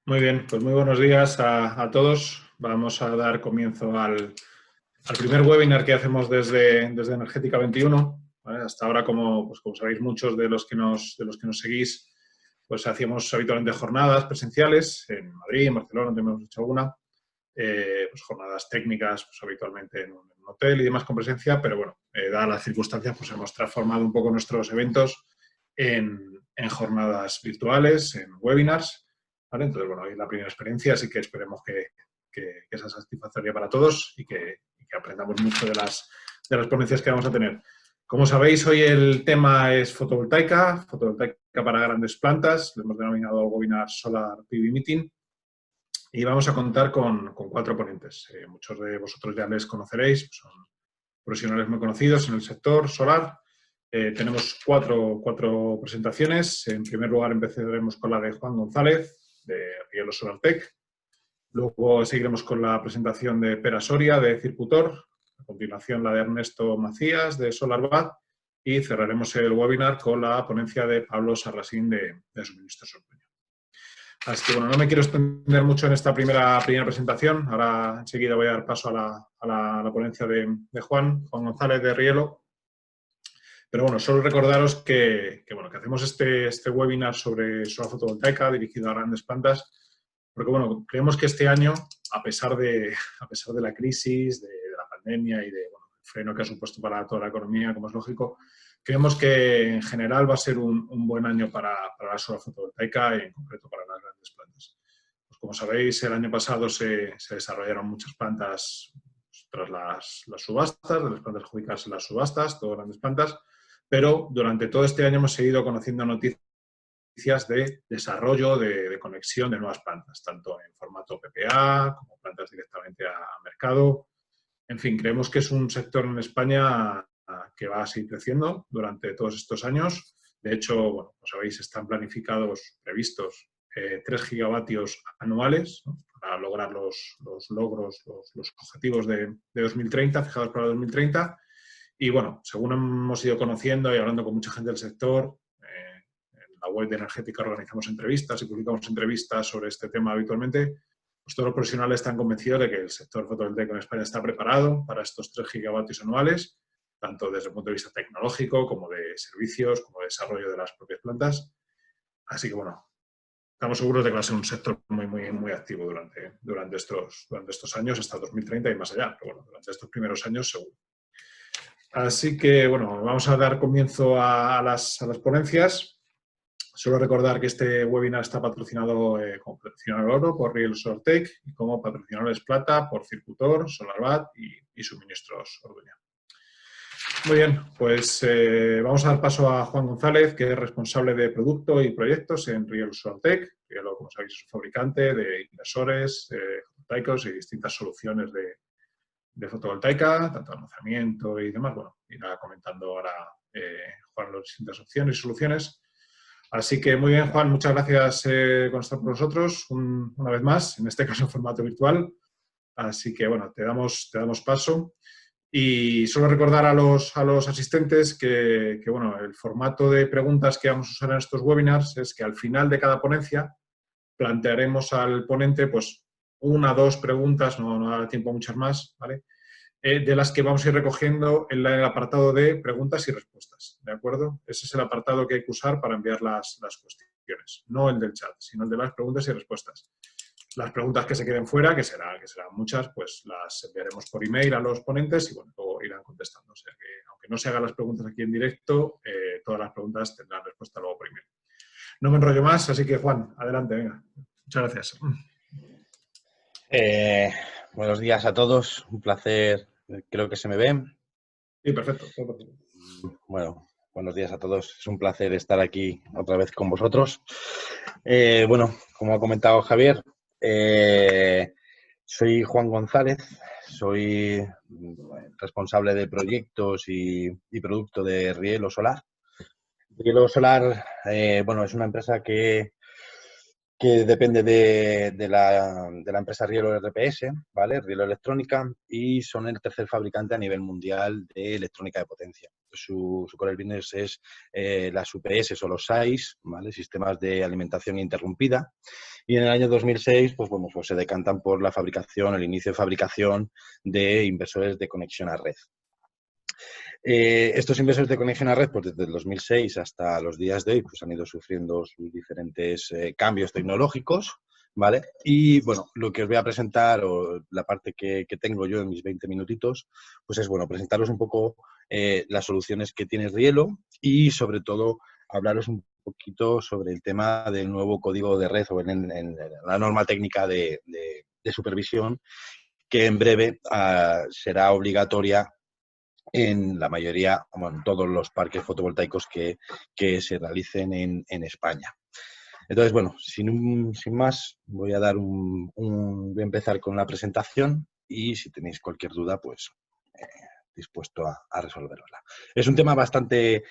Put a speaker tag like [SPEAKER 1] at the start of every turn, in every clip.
[SPEAKER 1] Muy bien, pues muy buenos días a todos. Vamos a dar comienzo al primer webinar que hacemos desde Energética 21. ¿Vale? Hasta ahora, como sabéis muchos de los que nos seguís, pues hacíamos habitualmente jornadas presenciales en Madrid, en Barcelona, donde hemos hecho alguna, pues jornadas técnicas, pues habitualmente en un hotel y demás con presencia, pero bueno, dadas las circunstancias, pues hemos transformado un poco nuestros eventos en jornadas virtuales, en webinars. ¿Vale? Entonces, bueno, hoy es la primera experiencia, así que esperemos que sea satisfactoria para todos y que aprendamos mucho de las ponencias que vamos a tener. Como sabéis, hoy el tema es fotovoltaica para grandes plantas. Lo hemos denominado el webinar Solar PV Meeting. Y vamos a contar con 4 ponentes. Muchos de vosotros ya les conoceréis, son profesionales muy conocidos en el sector solar. Tenemos cuatro presentaciones. En primer lugar, empezaremos con la de Juan González, de Rielo SolarTech. Luego seguiremos con la presentación de Pera Soria, de Circutor. A continuación, la de Ernesto Macías, de SolarBat. Y cerraremos el webinar con la ponencia de Pablo Sarrasín, de Suministros Ortuño. Así que, bueno, no me quiero extender mucho en esta primera presentación. Ahora, enseguida, voy a dar paso a la ponencia de Juan González, de Rielo. Pero bueno, solo recordaros que hacemos este webinar sobre solar fotovoltaica dirigido a grandes plantas, porque bueno, creemos que este año, a pesar de la crisis, de la pandemia y de el freno que ha supuesto para toda la economía, como es lógico, creemos que en general va a ser un buen año para la solar fotovoltaica y en concreto para las grandes plantas. Pues como sabéis, el año pasado se desarrollaron muchas plantas tras las subastas, de las plantas adjudicadas en las subastas, todas grandes plantas, pero durante todo este año hemos seguido conociendo noticias de desarrollo, de conexión de nuevas plantas, tanto en formato PPA como plantas directamente a mercado. En fin, creemos que es un sector en España que va a seguir creciendo durante todos estos años. De hecho, bueno, como sabéis, están previstos 3 gigavatios anuales, ¿no?, para lograr los logros, los objetivos de 2030, fijados para 2030. Y bueno, según hemos ido conociendo y hablando con mucha gente del sector, en la web de Energética organizamos entrevistas y publicamos entrevistas sobre este tema habitualmente, pues todos los profesionales están convencidos de que el sector fotovoltaico en España está preparado para estos 3 gigavatios anuales, tanto desde el punto de vista tecnológico como de servicios, como de desarrollo de las propias plantas. Así que bueno, estamos seguros de que va a ser un sector muy activo durante estos años, hasta 2030 y más allá. Pero bueno, durante estos primeros años seguro. Así que, bueno, vamos a dar comienzo a las ponencias. Solo recordar que este webinar está patrocinado como patrocinador oro por Rielo SolarTech y como patrocinadores plata por Circutor, SolarBat y Suministros Ortuño. Muy bien, pues vamos a dar paso a Juan González, que es responsable de producto y proyectos en Rielo SolarTech. Rielo, como sabéis, es un fabricante de inversores fotovoltaicos y distintas soluciones de fotovoltaica, tanto almacenamiento y demás. Bueno, irá comentando ahora Juan las distintas opciones y soluciones. Así que muy bien, Juan, muchas gracias por estar con nosotros una vez más, en este caso en formato virtual. Así que, bueno, te damos paso. Y solo recordar a los asistentes que, bueno, el formato de preguntas que vamos a usar en estos webinars es que al final de cada ponencia plantearemos al ponente pues 1 o 2 preguntas, no da tiempo a muchas más, ¿vale?, de las que vamos a ir recogiendo en el apartado de preguntas y respuestas, ¿de acuerdo? Ese es el apartado que hay que usar para enviar las cuestiones, no el del chat, sino el de las preguntas y respuestas. Las preguntas que se queden fuera, que serán muchas, pues las enviaremos por email a los ponentes y, bueno, luego irán contestando. O sea que, aunque no se hagan las preguntas aquí en directo, todas las preguntas tendrán respuesta luego por email. No me enrollo más, así que, Juan, adelante, venga. Muchas gracias.
[SPEAKER 2] Buenos días a todos, un placer, creo que se me ven.
[SPEAKER 1] Sí, perfecto.
[SPEAKER 2] Bueno, buenos días a todos, es un placer estar aquí otra vez con vosotros. Bueno, como ha comentado Javier, soy Juan González, soy responsable de proyectos y producto de Rielo Solar. Rielo Solar, bueno, es una empresa que depende de la empresa Rielo RPS, ¿vale? Rielo Electrónica, y son el tercer fabricante a nivel mundial de electrónica de potencia. su core business es las UPS o los SAIs, ¿vale? Sistemas de alimentación interrumpida. Y en el año 2006, pues bueno, pues se decantan por la fabricación, el inicio de fabricación de inversores de conexión a red. Estos inversores de conexión a red, pues desde el 2006 hasta los días de hoy, pues han ido sufriendo sus diferentes cambios tecnológicos, ¿vale? Y bueno, lo que os voy a presentar, o la parte que tengo yo en mis 20 minutitos, pues es bueno, presentaros un poco las soluciones que tiene Rielo y sobre todo hablaros un poquito sobre el tema del nuevo código de red o en la norma técnica de supervisión que en breve será obligatoria en la mayoría, bueno, en todos los parques fotovoltaicos que se realicen en España. Entonces, bueno, sin más, voy a empezar con la presentación y si tenéis cualquier duda, pues dispuesto a resolverla. Es un tema bastante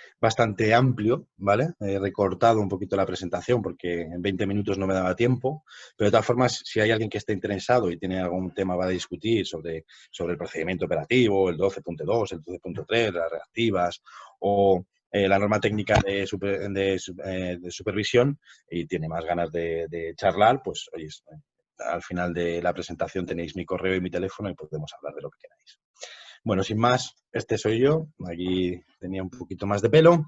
[SPEAKER 2] amplio, ¿vale? He recortado un poquito la presentación porque en 20 minutos no me daba tiempo, pero de todas formas, si hay alguien que esté interesado y tiene algún tema para discutir sobre el procedimiento operativo, el 12.2, el 12.3, las reactivas o la norma técnica de supervisión y tiene más ganas de charlar, pues oye, al final de la presentación tenéis mi correo y mi teléfono y podemos hablar de lo que queráis. Bueno, sin más, este soy yo. Aquí tenía un poquito más de pelo,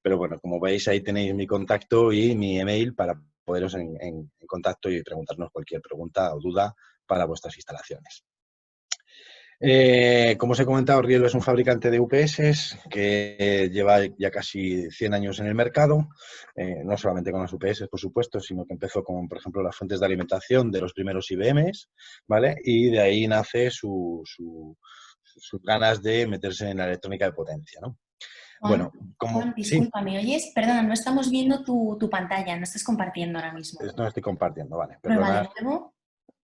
[SPEAKER 2] pero bueno, como veis ahí tenéis mi contacto y mi email para poderos en contacto y preguntarnos cualquier pregunta o duda para vuestras instalaciones. Como os he comentado, Rielo es un fabricante de UPS que lleva ya casi 100 años en el mercado, no solamente con las UPS, por supuesto, sino que empezó con, por ejemplo, las fuentes de alimentación de los primeros IBMs, ¿vale? Y de ahí nace sus ganas de meterse en la electrónica de potencia, ¿no?
[SPEAKER 3] Juan,
[SPEAKER 2] Bueno, sí,
[SPEAKER 3] disculpa, ¿me oyes? Perdona, no estamos viendo tu pantalla, no estás compartiendo ahora mismo.
[SPEAKER 2] no estoy compartiendo, vale.
[SPEAKER 3] Prueba de nuevo.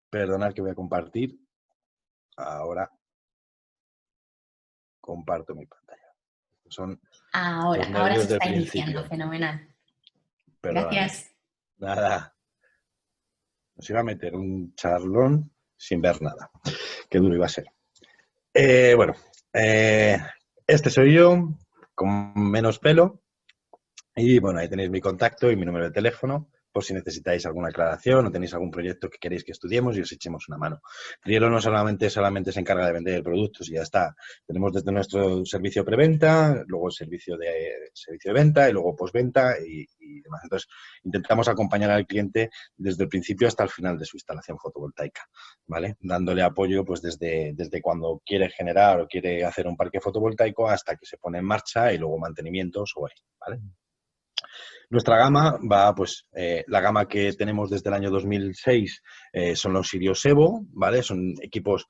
[SPEAKER 2] Perdonad que voy a compartir. Ahora comparto mi pantalla.
[SPEAKER 3] Ahora se está iniciando, fenomenal.
[SPEAKER 2] Perdóname.
[SPEAKER 3] Gracias.
[SPEAKER 2] Nada. Nos iba a meter un charlón sin ver nada. Qué duro iba a ser. Este soy yo, con menos pelo. Y bueno, ahí tenéis mi contacto y mi número de teléfono, por si necesitáis alguna aclaración o tenéis algún proyecto que queréis que estudiemos y os echemos una mano. Rielo no solamente se encarga de vender productos y ya está. Tenemos desde nuestro servicio preventa, luego el servicio de venta y luego postventa y demás. Entonces, intentamos acompañar al cliente desde el principio hasta el final de su instalación fotovoltaica, ¿vale? Dándole apoyo pues desde cuando quiere generar o quiere hacer un parque fotovoltaico hasta que se pone en marcha y luego mantenimientos o ahí, ¿vale? Nuestra gama va, pues, la gama que tenemos desde el año 2006 son los Sirius Evo, ¿vale? Son equipos,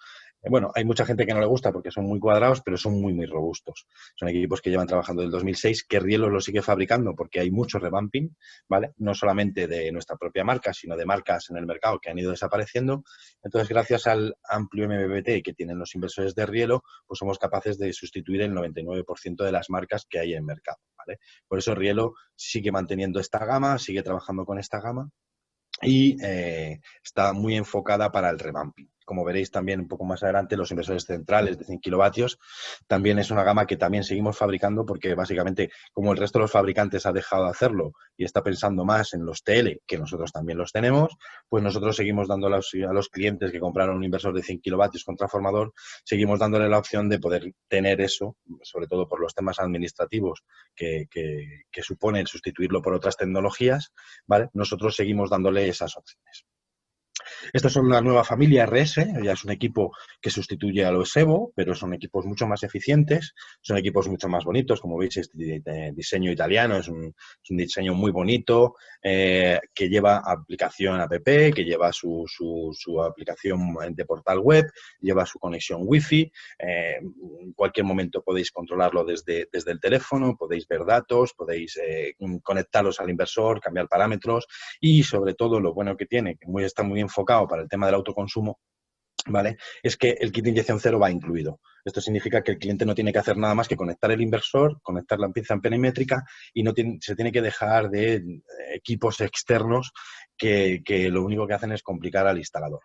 [SPEAKER 2] bueno, hay mucha gente que no le gusta porque son muy cuadrados, pero son muy, muy robustos. Son equipos que llevan trabajando desde el 2006, que Rielo lo sigue fabricando porque hay mucho revamping, ¿vale? No solamente de nuestra propia marca, sino de marcas en el mercado que han ido desapareciendo. Entonces, gracias al amplio MBBT que tienen los inversores de Rielo, pues somos capaces de sustituir el 99% de las marcas que hay en el mercado, ¿vale? Por eso Rielo sigue manteniendo esta gama, sigue trabajando con esta gama y está muy enfocada para el revamping. Como veréis también un poco más adelante, los inversores centrales de 100 kilovatios también es una gama que también seguimos fabricando porque básicamente como el resto de los fabricantes ha dejado de hacerlo y está pensando más en los TL, que nosotros también los tenemos, pues nosotros seguimos dando a los clientes que compraron un inversor de 100 kilovatios con transformador, seguimos dándole la opción de poder tener eso, sobre todo por los temas administrativos que supone el sustituirlo por otras tecnologías, ¿vale? Nosotros seguimos dándole esas opciones. Estos son la nueva familia RS, ya es un equipo que sustituye a los Evo, pero son equipos mucho más eficientes, son equipos mucho más bonitos, como veis, este diseño italiano, es un diseño muy bonito, que lleva aplicación app, que lleva su aplicación de portal web, lleva su conexión wifi, en cualquier momento podéis controlarlo desde el teléfono, podéis ver datos, podéis conectaros al inversor, cambiar parámetros y sobre todo lo bueno que tiene, que está muy enfocado para el tema del autoconsumo, ¿vale? Es que el kit de inyección cero va incluido. Esto significa que el cliente no tiene que hacer nada más que conectar el inversor, conectar la pieza perimétrica y se tiene que dejar de equipos externos que lo único que hacen es complicar al instalador.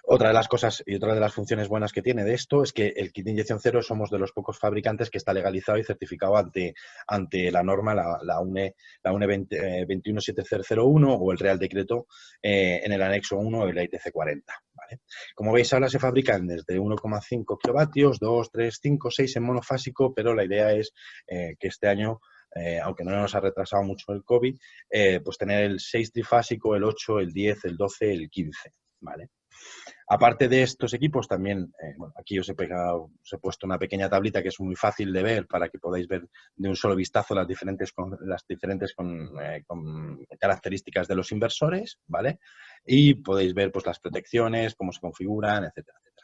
[SPEAKER 2] Otra de las cosas y otra de las funciones buenas que tiene de esto es que el kit de inyección cero somos de los pocos fabricantes que está legalizado y certificado ante la norma, la UNE 217001 o el Real Decreto en el anexo 1 de la ITC 40. ¿Vale? Como veis, ahora se fabrican desde 1,5 kilovatios, 2, 3, 5, 6 en monofásico, pero la idea es que este año, aunque no nos ha retrasado mucho el COVID, pues tener el 6 trifásico, el 8, el 10, el 12, el 15. ¿Vale? Aparte de estos equipos, también, bueno, aquí os he puesto una pequeña tablita que es muy fácil de ver para que podáis ver de un solo vistazo las diferentes características de los inversores, ¿vale? Y podéis ver pues, las protecciones, cómo se configuran, etcétera, etcétera.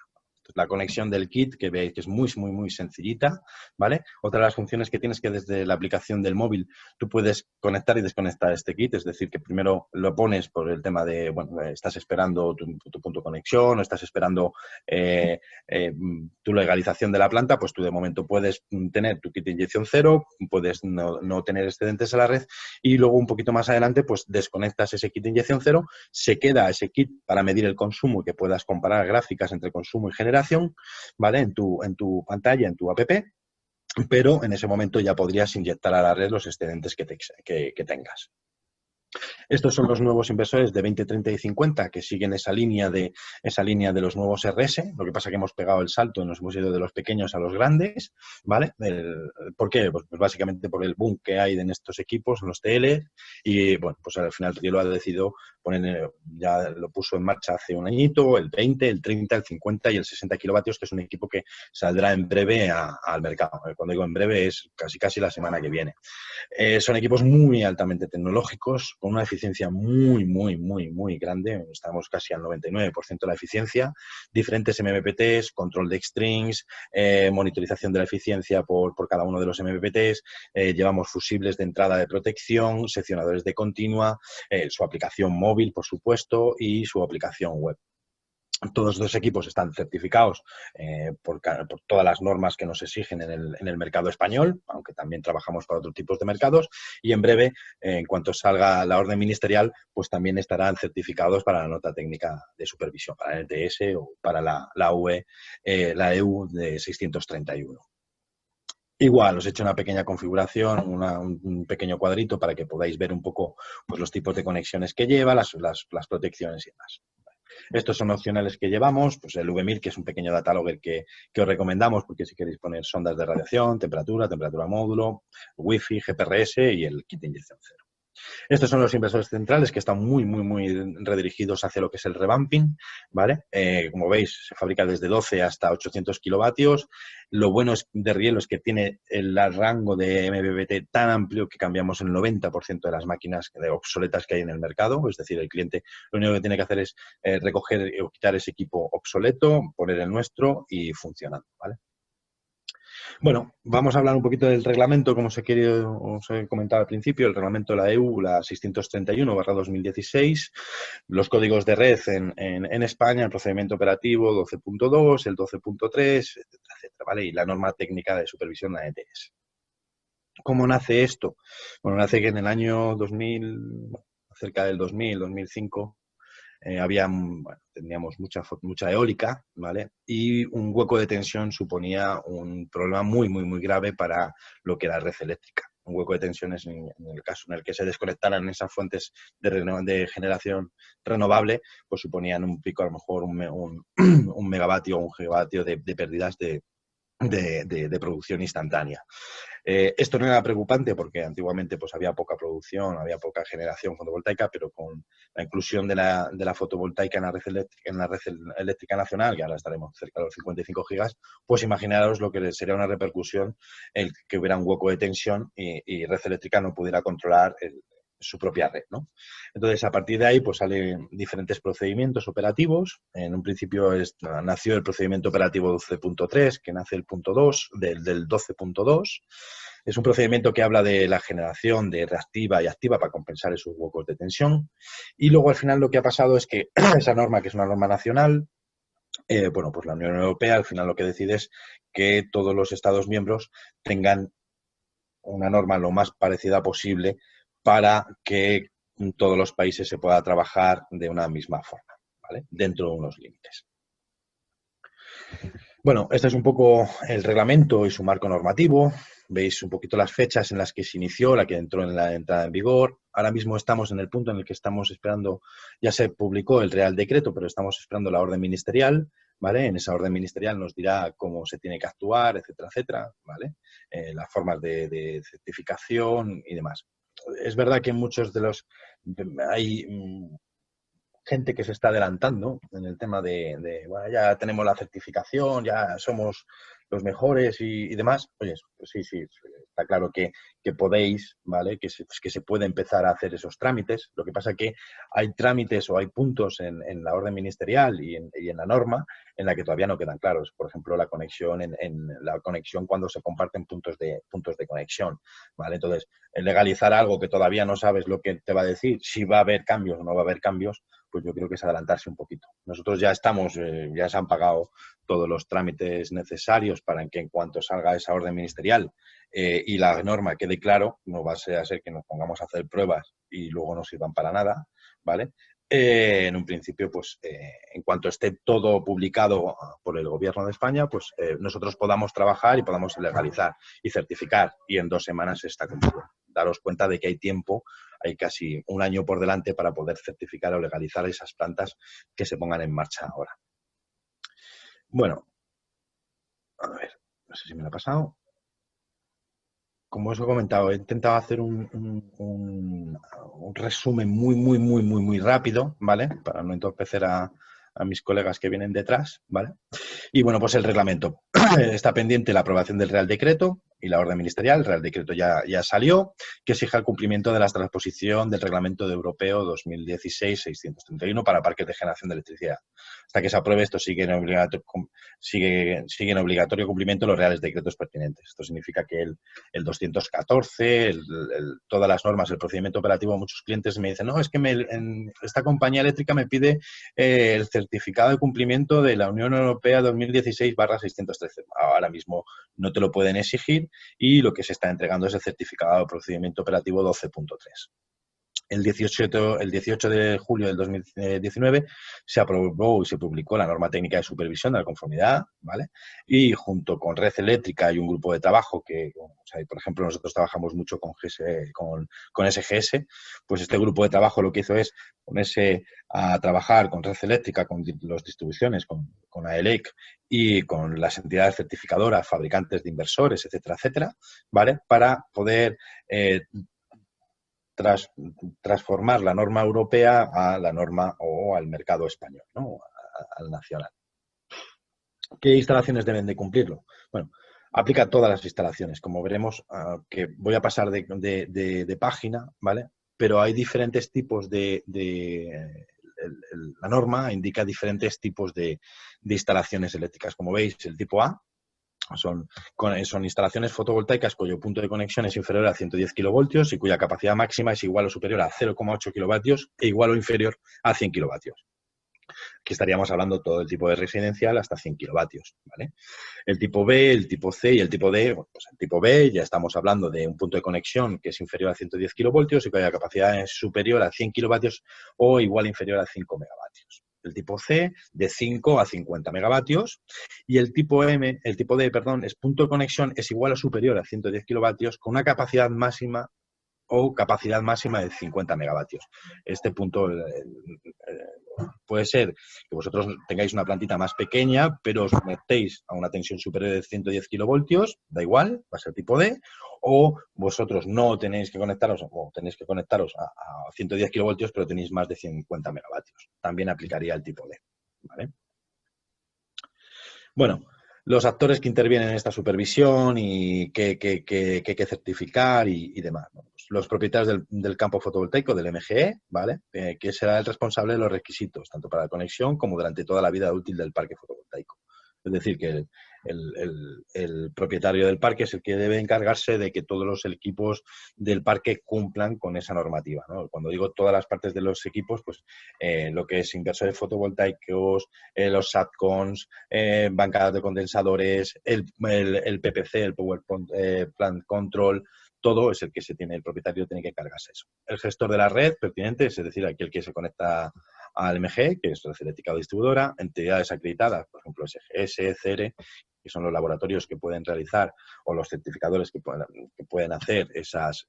[SPEAKER 2] La conexión del kit, que veis que es muy, muy, muy sencillita, ¿vale? Otra de las funciones que tienes que desde la aplicación del móvil tú puedes conectar y desconectar este kit, es decir, que primero lo pones por el tema de, bueno, estás esperando tu punto de conexión o estás esperando tu legalización de la planta, pues tú de momento puedes tener tu kit de inyección cero, puedes no tener excedentes a la red y luego un poquito más adelante pues desconectas ese kit de inyección cero, se queda ese kit para medir el consumo y que puedas comparar gráficas entre consumo y generación, ¿vale? En tu pantalla, en tu app, pero en ese momento ya podrías inyectar a la red los excedentes que tengas. Estos son los nuevos inversores de 20, 30 y 50 que siguen esa línea de los nuevos RS. Lo que pasa es que hemos pegado el salto y nos hemos ido de los pequeños a los grandes, ¿vale? ¿Por qué? Pues básicamente por el boom que hay en estos equipos, en los TL, y bueno, pues al final Rielo ha decidido poner, ya lo puso en marcha hace un añito, el 20, el 30, el 50 y el 60 kilovatios, que es un equipo que saldrá en breve al mercado. Cuando digo en breve es casi la semana que viene. Son equipos muy altamente tecnológicos, con una eficiencia muy, muy, muy, muy grande. Estamos casi al 99% de la eficiencia. Diferentes MPPTs, control de strings, monitorización de la eficiencia por cada uno de los MPPTs. Llevamos fusibles de entrada de protección, seccionadores de continua, su aplicación móvil, por supuesto, y su aplicación web. Todos los equipos están certificados por todas las normas que nos exigen en el mercado español, aunque también trabajamos para otros tipos de mercados, y en breve, en cuanto salga la orden ministerial, pues también estarán certificados para la nota técnica de supervisión, para el ETS o para la EU de 631. Igual, os he hecho una pequeña configuración, un pequeño cuadrito para que podáis ver un poco pues, los tipos de conexiones que lleva, las protecciones y demás. Estos son opcionales que llevamos, pues el V1000, que es un pequeño data logger que os recomendamos, porque si queréis poner sondas de radiación, temperatura módulo, Wi-Fi, GPRS y el kit de inyección cero. Estos son los inversores centrales que están muy, muy, muy redirigidos hacia lo que es el revamping, ¿vale? Como veis, se fabrica desde 12 hasta 800 kilovatios. Lo bueno de Rielo es que tiene el rango de MPPT tan amplio que cambiamos el 90% de las máquinas obsoletas que hay en el mercado. Es decir, el cliente lo único que tiene que hacer es recoger o quitar ese equipo obsoleto, poner el nuestro y funcionando, ¿vale? Bueno, vamos a hablar un poquito del reglamento, como os he comentado al principio, el reglamento de la EU, la 631/2016, los códigos de red en España, el procedimiento operativo 12.2, el 12.3, etcétera, etcétera, ¿vale? Y la norma técnica de supervisión, la ETS. ¿Cómo nace esto? Bueno, nace que en el año 2000, cerca del 2000, 2005, teníamos mucha eólica, ¿vale? Y un hueco de tensión suponía un problema muy, muy, muy grave para lo que era la red eléctrica. Un hueco de tensión es en el caso en el que se desconectaran esas fuentes de generación renovable, pues suponían un pico, a lo mejor un megavatio o un gigavatio de pérdidas de producción instantánea. Esto no era preocupante porque antiguamente pues, había poca producción, había poca generación fotovoltaica, pero con la inclusión de la fotovoltaica en la red eléctrica nacional, que ahora estaremos cerca de los 55 gigas, pues imaginaros lo que sería una repercusión el que hubiera un hueco de tensión y red eléctrica no pudiera controlar su propia red, ¿no? Entonces, a partir de ahí, pues salen diferentes procedimientos operativos. En un principio nació el procedimiento operativo 12.3, que nace el punto 2 del 12.2. Es un procedimiento que habla de la generación de reactiva y activa para compensar esos huecos de tensión. Y luego, al final, lo que ha pasado es que esa norma, que es una norma nacional, bueno, pues la Unión Europea, al final, lo que decide es que todos los Estados miembros tengan una norma lo más parecida posible para que en todos los países se pueda trabajar de una misma forma, ¿vale? Dentro de unos límites. Bueno, este es un poco el reglamento y su marco normativo. Veis un poquito las fechas en las que se inició, la que entró en la entrada en vigor. Ahora mismo estamos en el punto en el que estamos esperando, ya se publicó el Real Decreto, pero estamos esperando la orden ministerial, ¿vale? En esa orden ministerial nos dirá cómo se tiene que actuar, etcétera, etcétera, ¿vale? Las formas de certificación y demás. Es verdad que en muchos de los... hay gente que se está adelantando en el tema bueno, ya tenemos la certificación, ya somos los mejores y demás. Oye, pues sí, está claro que podéis, ¿vale? Que se puede empezar a hacer esos trámites. Lo que pasa es que hay trámites o hay puntos en la orden ministerial y en la norma en la que todavía no quedan claros. Por ejemplo, la conexión en la conexión cuando se comparten puntos de conexión, ¿vale? Entonces, legalizar algo que todavía no sabes lo que te va a decir, si va a haber cambios o no va a haber cambios, pues yo creo que es adelantarse un poquito. Nosotros ya estamos, ya se han pagado todos los trámites necesarios para que en cuanto salga esa orden ministerial y la norma quede claro, no va a ser que nos pongamos a hacer pruebas y luego no sirvan para nada, ¿vale? En un principio, pues en cuanto esté todo publicado por el Gobierno de España, pues nosotros podamos trabajar y podamos legalizar y certificar y en 2 semanas está cumplido. Daros cuenta de que hay tiempo, hay casi un año por delante para poder certificar o legalizar esas plantas que se pongan en marcha ahora. Bueno, a ver, no sé si me lo ha pasado. Como os he comentado, he intentado hacer un resumen muy rápido, ¿vale? Para no entorpecer a mis colegas que vienen detrás, ¿vale? Y bueno, pues el reglamento. Está pendiente la aprobación del Real Decreto y la orden ministerial. El Real Decreto ya salió, que exige el cumplimiento de la transposición del Reglamento Europeo 2016-631 para parques de generación de electricidad. Hasta que se apruebe esto sigue en obligatorio cumplimiento los reales decretos pertinentes. Esto significa que el 214, todas las normas, el procedimiento operativo, muchos clientes me dicen, no, es que esta compañía eléctrica me pide el certificado de cumplimiento de la Unión Europea 2016/613. Ahora mismo no te lo pueden exigir y lo que se está entregando es el certificado de procedimiento operativo 12.3. El 18 de julio del 2019 se aprobó y se publicó la norma técnica de supervisión de la conformidad, ¿vale? Y junto con Red Eléctrica y un grupo de trabajo que, o sea, por ejemplo, nosotros trabajamos mucho con SGS, pues este grupo de trabajo lo que hizo es ponerse a trabajar con Red Eléctrica, con las distribuciones, con AELEC y con las entidades certificadoras, fabricantes de inversores, etcétera, etcétera, ¿vale? Para poder transformar la norma europea a la norma o al mercado español, ¿no? Al nacional. ¿Qué instalaciones deben de cumplirlo? Bueno, aplica a todas las instalaciones. Como veremos, que voy a pasar de página, ¿vale? Pero hay diferentes tipos la norma indica diferentes tipos de instalaciones eléctricas. Como veis, el tipo A son instalaciones fotovoltaicas cuyo punto de conexión es inferior a 110 kilovoltios y cuya capacidad máxima es igual o superior a 0,8 kilovatios e igual o inferior a 100 kilovatios. Aquí estaríamos hablando todo el tipo de residencial hasta 100 kilovatios, ¿vale? El tipo B, el tipo C y el tipo D, bueno, pues el tipo B ya estamos hablando de un punto de conexión que es inferior a 110 kilovoltios y cuya capacidad es superior a 100 kilovatios o igual o inferior a 5 megavatios. El tipo C, de 5 a 50 megavatios. Y el tipo D, es punto de conexión es igual o superior a 110 kilovatios con una capacidad máxima o capacidad máxima de 50 megavatios. Este punto puede ser que vosotros tengáis una plantita más pequeña, pero os metéis a una tensión superior de 110 kilovoltios, da igual, va a ser tipo D, o vosotros no tenéis que conectaros, o tenéis que conectaros a 110 kilovoltios, pero tenéis más de 50 megavatios. También aplicaría el tipo D, ¿vale? Bueno, los actores que intervienen en esta supervisión y que hay que certificar y demás. Bueno, pues los propietarios del campo fotovoltaico, del MGE, ¿vale? Que será el responsable de los requisitos, tanto para la conexión como durante toda la vida útil del parque fotovoltaico. Es decir, que el propietario del parque es el que debe encargarse de que todos los equipos del parque cumplan con esa normativa, ¿no? Cuando digo todas las partes de los equipos, pues lo que es inversores fotovoltaicos, los SATCONs, bancadas de condensadores, el PPC, el Power Plant Control, todo es el que el propietario tiene que encargarse de eso. El gestor de la red pertinente, es decir, aquel que se conecta al MG, que es Red Eléctrica Distribuidora, entidades acreditadas, por ejemplo, SGS, CERE, que son los laboratorios que pueden realizar o los certificadores que pueden hacer esas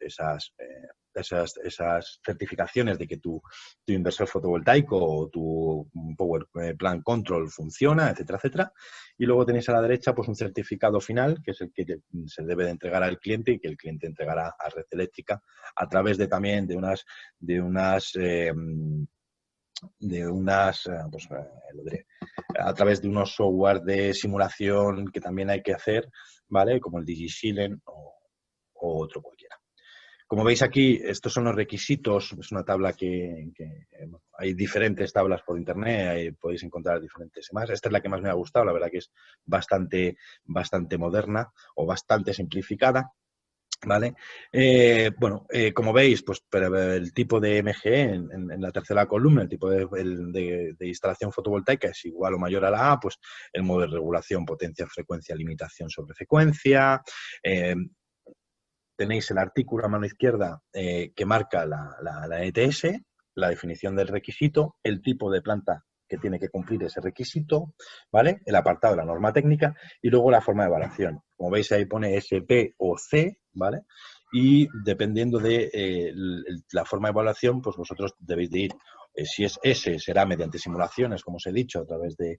[SPEAKER 2] certificaciones de que tu inversor fotovoltaico o tu Power Plant Control funciona, etcétera, etcétera. Y luego tenéis a la derecha pues un certificado final, que es el que se debe de entregar al cliente y que el cliente entregará a Red Eléctrica a través de también de unas pues, lo diré, a través de unos software de simulación que también hay que hacer, ¿vale? Como el DigiShield o otro cualquiera. Como veis aquí, estos son los requisitos. Es una tabla que hay diferentes tablas por internet, ahí podéis encontrar diferentes más. Esta es la que más me ha gustado, la verdad que es bastante moderna o bastante simplificada. ¿Vale? Como veis, pues el tipo de MGE en la tercera columna, el tipo de instalación fotovoltaica es igual o mayor a la A, pues el modo de regulación, potencia, frecuencia, limitación sobre frecuencia. Tenéis el artículo a mano izquierda que marca la ETS, la definición del requisito, el tipo de planta que tiene que cumplir ese requisito, ¿vale? El apartado de la norma técnica y luego la forma de evaluación. Como veis ahí pone SP o C, ¿vale? Y dependiendo de la forma de evaluación, pues vosotros debéis de ir. Si es S, será mediante simulaciones, como os he dicho, a través de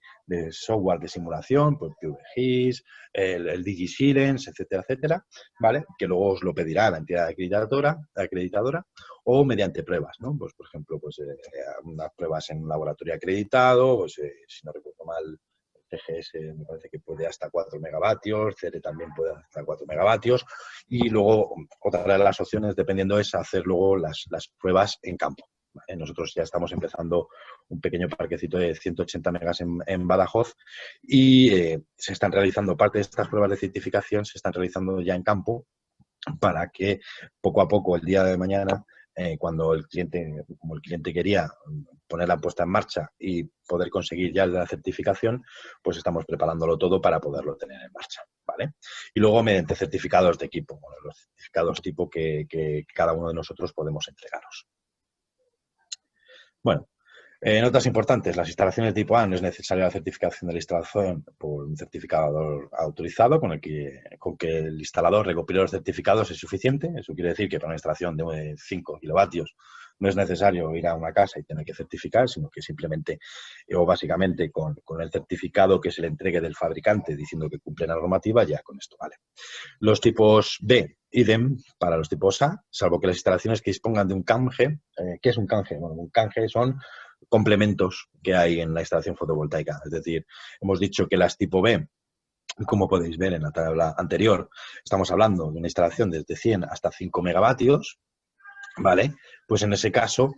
[SPEAKER 2] software de simulación, pues QGIS, el DigiShield, etcétera, etcétera, ¿vale? Que luego os lo pedirá la entidad acreditadora o mediante pruebas, ¿no? Pues, por ejemplo, pues unas pruebas en un laboratorio acreditado, pues si no recuerdo mal, TGS me parece que puede hasta 4 megavatios, CERE también puede hasta 4 megavatios y luego otra de las opciones, dependiendo, es hacer luego las pruebas en campo. ¿Vale? Nosotros ya estamos empezando un pequeño parquecito de 180 megas en Badajoz y se están realizando parte de estas pruebas de certificación, se están realizando ya en campo para que poco a poco, el día de mañana, como el cliente quería poner la puesta en marcha y poder conseguir ya la certificación, pues estamos preparándolo todo para poderlo tener en marcha, ¿vale? Y luego mediante certificados de equipo, bueno, los certificados tipo que cada uno de nosotros podemos entregaros. Bueno, notas importantes. Las instalaciones tipo A no es necesaria la certificación de la instalación por un certificador autorizado con que el instalador recopile los certificados es suficiente. Eso quiere decir que para una instalación de 5 kilovatios no es necesario ir a una casa y tener que certificar, sino que simplemente o básicamente con el certificado que se le entregue del fabricante diciendo que cumple la normativa, ya con esto vale. Los tipos B, idem para los tipos A, salvo que las instalaciones que dispongan de un canje. ¿Qué es un canje? Bueno, un canje son complementos que hay en la instalación fotovoltaica. Es decir, hemos dicho que las tipo B, como podéis ver en la tabla anterior, estamos hablando de una instalación desde 100 hasta 5 megavatios, ¿vale? Pues en ese caso,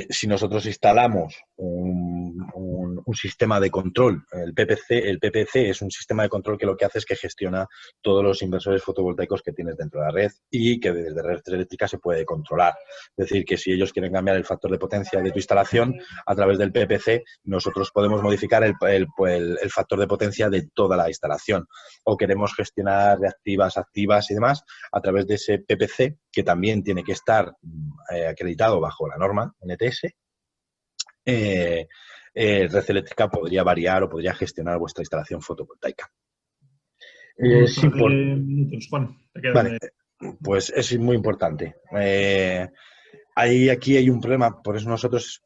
[SPEAKER 2] si nosotros instalamos un sistema de control, el PPC es un sistema de control que lo que hace es que gestiona todos los inversores fotovoltaicos que tienes dentro de la red y que desde Red Eléctrica se puede controlar. Es decir, que si ellos quieren cambiar el factor de potencia de tu instalación, a través del PPC nosotros podemos modificar el factor de potencia de toda la instalación. O queremos gestionar reactivas, activas y demás a través de ese PPC, que también tiene que estar acreditado bajo la norma NTS. Red Eléctrica podría variar o podría gestionar vuestra instalación fotovoltaica.
[SPEAKER 1] Minutos, Juan.
[SPEAKER 2] Vale, pues es muy importante. Aquí hay un problema, por eso nosotros,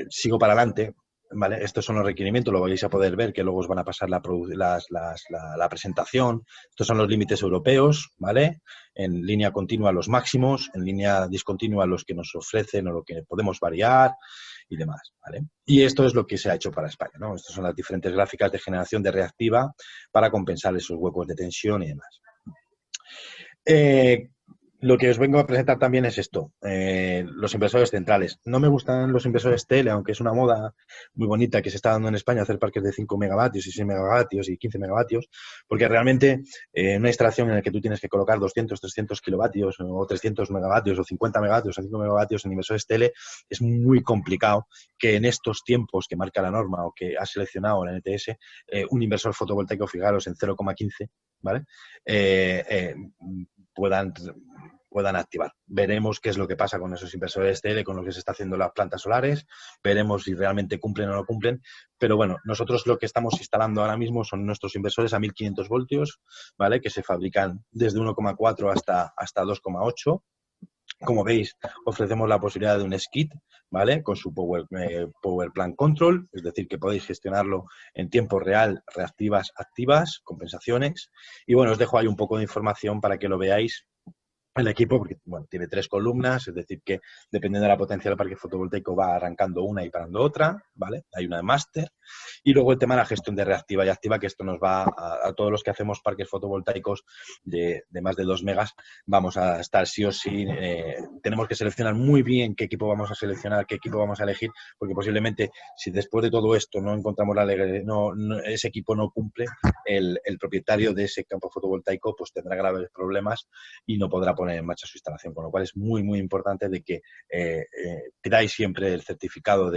[SPEAKER 2] sigo para adelante, ¿vale? Estos son los requerimientos, lo vais a poder ver, que luego os van a pasar la presentación. Estos son los límites europeos, ¿vale? En línea continua los máximos, en línea discontinua los que nos ofrecen o lo que podemos variar y demás, ¿vale? Y esto es lo que se ha hecho para España, ¿no? Estas son las diferentes gráficas de generación de reactiva para compensar esos huecos de tensión y demás. Lo que os vengo a presentar también es esto, los inversores centrales. No me gustan los inversores tele, aunque es una moda muy bonita que se está dando en España, hacer parques de 5 megavatios y 6 megavatios y 15 megavatios, porque realmente una instalación en la que tú tienes que colocar 200, 300 kilovatios o 300 megavatios o 50 megavatios o 5 megavatios en inversores tele es muy complicado que en estos tiempos que marca la norma o que ha seleccionado la NTS, un inversor fotovoltaico, fijaros, en 0,15, ¿vale? Puedan puedan activar. Veremos qué es lo que pasa con esos inversores TL, con lo que se está haciendo en las plantas solares, veremos si realmente cumplen o no cumplen, pero bueno, nosotros lo que estamos instalando ahora mismo son nuestros inversores a 1500 voltios, ¿vale? Que se fabrican desde 1,4 hasta 2,8. Como veis, ofrecemos la posibilidad de un skid, ¿vale? Con su Power Plant Control, es decir, que podéis gestionarlo en tiempo real, reactivas, activas, compensaciones. Y bueno, os dejo ahí un poco de información para que lo veáis. El equipo, porque bueno, tiene 3 columnas, es decir, que dependiendo de la potencia del parque fotovoltaico va arrancando una y parando otra, ¿vale? Hay una de máster. Y luego el tema de la gestión de reactiva y activa, que esto nos va a todos los que hacemos parques fotovoltaicos de más de 2 megas, vamos a estar sí o sí, tenemos que seleccionar muy bien qué equipo vamos a seleccionar, qué equipo vamos a elegir, porque posiblemente si después de todo esto no encontramos ese equipo no cumple, el propietario de ese campo fotovoltaico pues tendrá graves problemas y no podrá poner en marcha su instalación, con lo cual es muy, muy importante de que pidáis siempre el certificado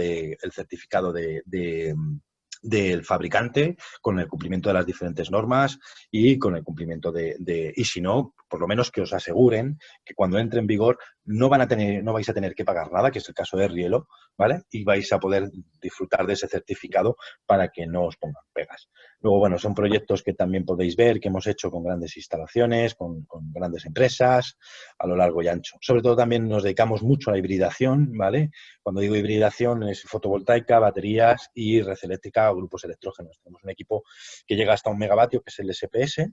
[SPEAKER 2] del fabricante con el cumplimiento de las diferentes normas y con el cumplimiento y si no, por lo menos que os aseguren que cuando entre en vigor no vais a tener que pagar nada, que es el caso de Rielo, ¿vale? Y vais a poder disfrutar de ese certificado para que no os pongan pegas. Luego, bueno, son proyectos que también podéis ver que hemos hecho con grandes instalaciones, con grandes empresas, a lo largo y ancho. Sobre todo también nos dedicamos mucho a la hibridación, ¿vale? Cuando digo hibridación es fotovoltaica, baterías y red eléctrica o grupos electrógenos. Tenemos un equipo que llega hasta 1 megavatio, que es el SPS,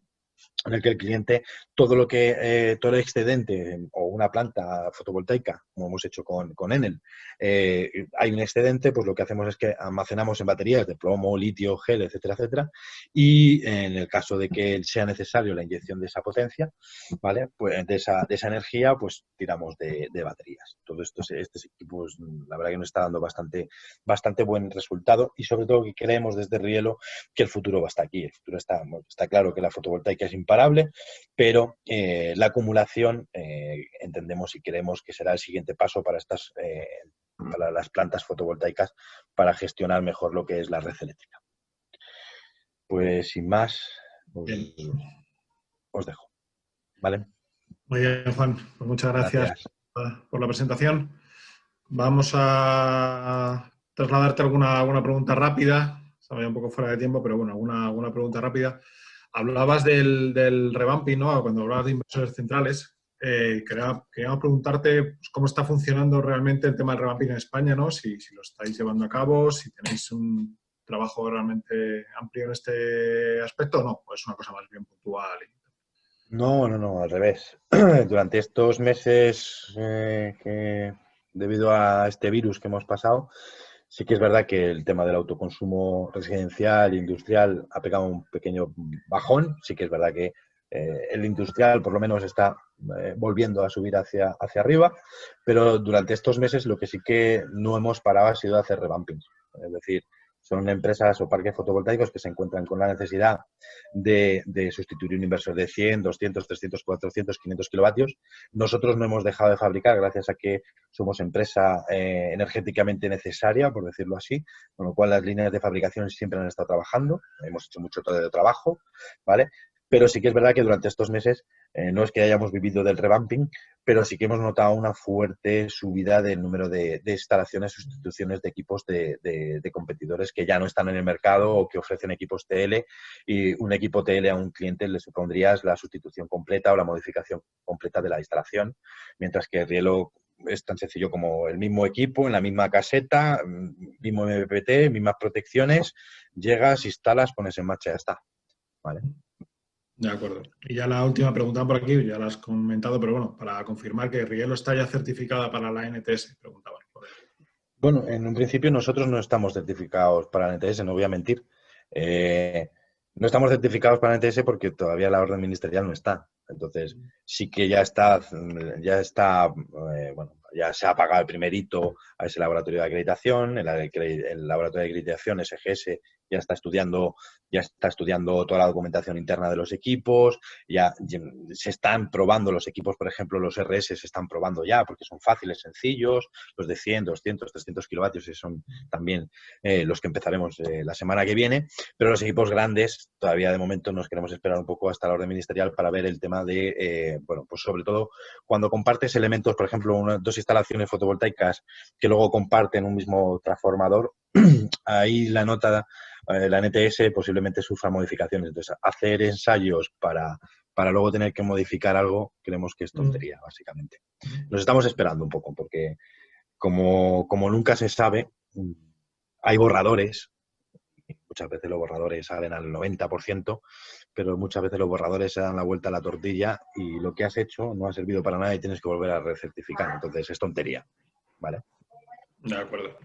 [SPEAKER 2] en el que el cliente, todo el excedente o una planta fotovoltaica, como hemos hecho con Enel, hay un excedente, pues lo que hacemos es que almacenamos en baterías de plomo, litio, gel, etcétera, etcétera, y en el caso de que sea necesario la inyección de esa potencia, ¿vale? Pues de esa energía, pues tiramos de baterías. Todo esto, este equipo, pues, la verdad que nos está dando bastante buen resultado y sobre todo que creemos desde Rielo que el futuro va a estar aquí. El futuro está claro que la fotovoltaica es imparable, pero la acumulación entendemos y creemos que será el siguiente paso para para las plantas fotovoltaicas para gestionar mejor lo que es la red eléctrica. Pues sin más, os dejo. ¿Vale?
[SPEAKER 1] Muy bien, Juan. Pues muchas gracias por la presentación. Vamos a trasladarte alguna pregunta rápida. Estamos ya un poco fuera de tiempo, pero bueno, alguna pregunta rápida. Hablabas del revamping, ¿no? Cuando hablabas de inversores centrales, queríamos preguntarte pues, cómo está funcionando realmente el tema del revamping en España, ¿no? Si lo estáis llevando a cabo, si tenéis un trabajo realmente amplio en este aspecto o no, o es una cosa más bien puntual.
[SPEAKER 2] No, al revés. Durante estos meses debido a este virus que hemos pasado, sí que es verdad que el tema del autoconsumo residencial e industrial ha pegado un pequeño bajón. Sí que es verdad que el industrial por lo menos está volviendo a subir hacia arriba, pero durante estos meses lo que sí que no hemos parado ha sido hacer revamping. Es decir, son empresas o parques fotovoltaicos que se encuentran con la necesidad de sustituir un inversor de 100, 200, 300, 400, 500 kilovatios. Nosotros no hemos dejado de fabricar gracias a que somos empresa energéticamente necesaria, por decirlo así, con lo cual las líneas de fabricación siempre han estado trabajando. Hemos hecho mucho trabajo, ¿vale? Pero sí que es verdad que durante estos meses no es que hayamos vivido del revamping, pero sí que hemos notado una fuerte subida del número de instalaciones, sustituciones de equipos de competidores que ya no están en el mercado o que ofrecen equipos TL, y un equipo TL a un cliente le supondría la sustitución completa o la modificación completa de la instalación, mientras que Rielo es tan sencillo como el mismo equipo, en la misma caseta, mismo MPPT, mismas protecciones, llegas, instalas, pones en marcha y ya está. ¿Vale?
[SPEAKER 1] De acuerdo. Y ya la última pregunta por aquí, ya la has comentado, pero bueno, para confirmar que Rielo está ya certificada para la NTS, preguntaban.
[SPEAKER 2] Bueno, en un principio nosotros no estamos certificados para la NTS, no voy a mentir. No estamos certificados para la NTS porque todavía la orden ministerial no está. Entonces, sí que ya está, bueno, ya se ha pagado el primer hito a ese laboratorio de acreditación, el laboratorio de acreditación SGS ya está estudiando toda la documentación interna de los equipos, ya se están probando los equipos, por ejemplo, los RS se están probando ya porque son fáciles, sencillos, los de 100, 200, 300 kilovatios y son también los que empezaremos la semana que viene, pero los equipos grandes todavía de momento nos queremos esperar un poco hasta la orden ministerial para ver el tema de, bueno, pues sobre todo cuando compartes elementos, por ejemplo, dos instalaciones fotovoltaicas que luego comparten un mismo transformador, ahí la nota, la NTS posiblemente sufra modificaciones. Entonces, hacer ensayos para luego tener que modificar algo, creemos que es tontería, básicamente. Nos estamos esperando un poco, porque como nunca se sabe, hay borradores. Muchas veces los borradores salen al 90%, pero muchas veces los borradores se dan la vuelta a la tortilla y lo que has hecho no ha servido para nada y tienes que volver a recertificar. Entonces, es tontería, ¿vale?
[SPEAKER 1] De acuerdo.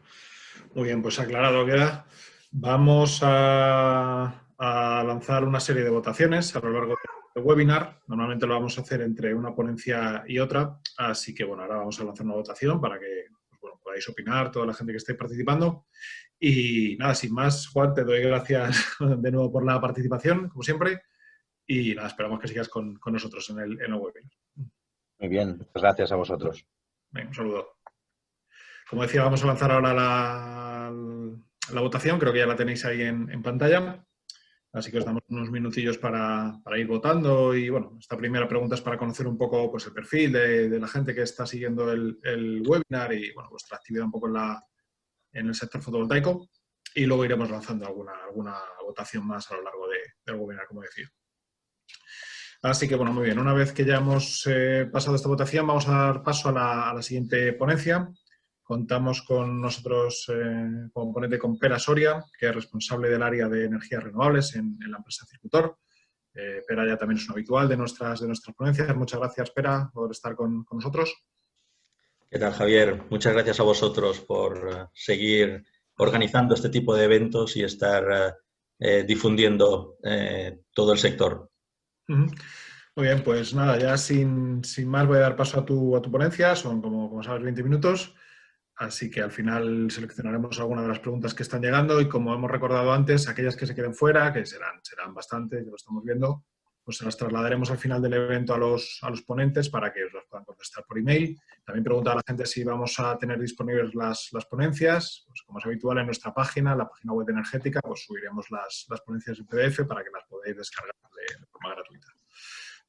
[SPEAKER 1] Muy bien, pues aclarado queda. Vamos a lanzar una serie de votaciones a lo largo del webinar. Normalmente lo vamos a hacer entre una ponencia y otra, así que bueno, ahora vamos a lanzar una votación para que pues, bueno, podáis opinar, toda la gente que esté participando. Y nada, sin más, Juan, te doy gracias de nuevo por la participación, como siempre, y nada, esperamos que sigas con nosotros en el webinar.
[SPEAKER 2] Muy bien, muchas gracias a vosotros.
[SPEAKER 1] Venga, un saludo. Como decía, vamos a lanzar ahora la votación, creo que ya la tenéis ahí en pantalla, así que os damos unos minutillos para ir votando y bueno, esta primera pregunta es para conocer un poco pues, el perfil de la gente que está siguiendo el webinar y bueno, vuestra actividad un poco en el sector fotovoltaico y luego iremos lanzando alguna votación más a lo largo del webinar, como decía. Así que, bueno, muy bien. Una vez que ya hemos pasado esta votación, vamos a dar paso a la siguiente ponencia. Contamos con nosotros como ponente con Pera Soria, que es responsable del área de energías renovables en la empresa Circutor. Pera ya también es un habitual de nuestras ponencias. Muchas gracias, Pera, por estar con nosotros.
[SPEAKER 4] ¿Qué tal, Javier? Muchas gracias a vosotros por seguir organizando este tipo de eventos y estar difundiendo todo el sector.
[SPEAKER 1] Muy bien, pues nada, ya sin más voy a dar paso a tu ponencia. Son, como sabes, 20 minutos. Así que al final seleccionaremos algunas de las preguntas que están llegando y como hemos recordado antes, aquellas que se queden fuera, que serán bastantes, ya lo estamos viendo, pues se las trasladaremos al final del evento a los ponentes para que os las puedan contestar por email. También preguntar a la gente si vamos a tener disponibles las ponencias. Pues como es habitual en nuestra página, la página web de Energética, pues subiremos las ponencias en PDF para que las podáis descargar de forma gratuita.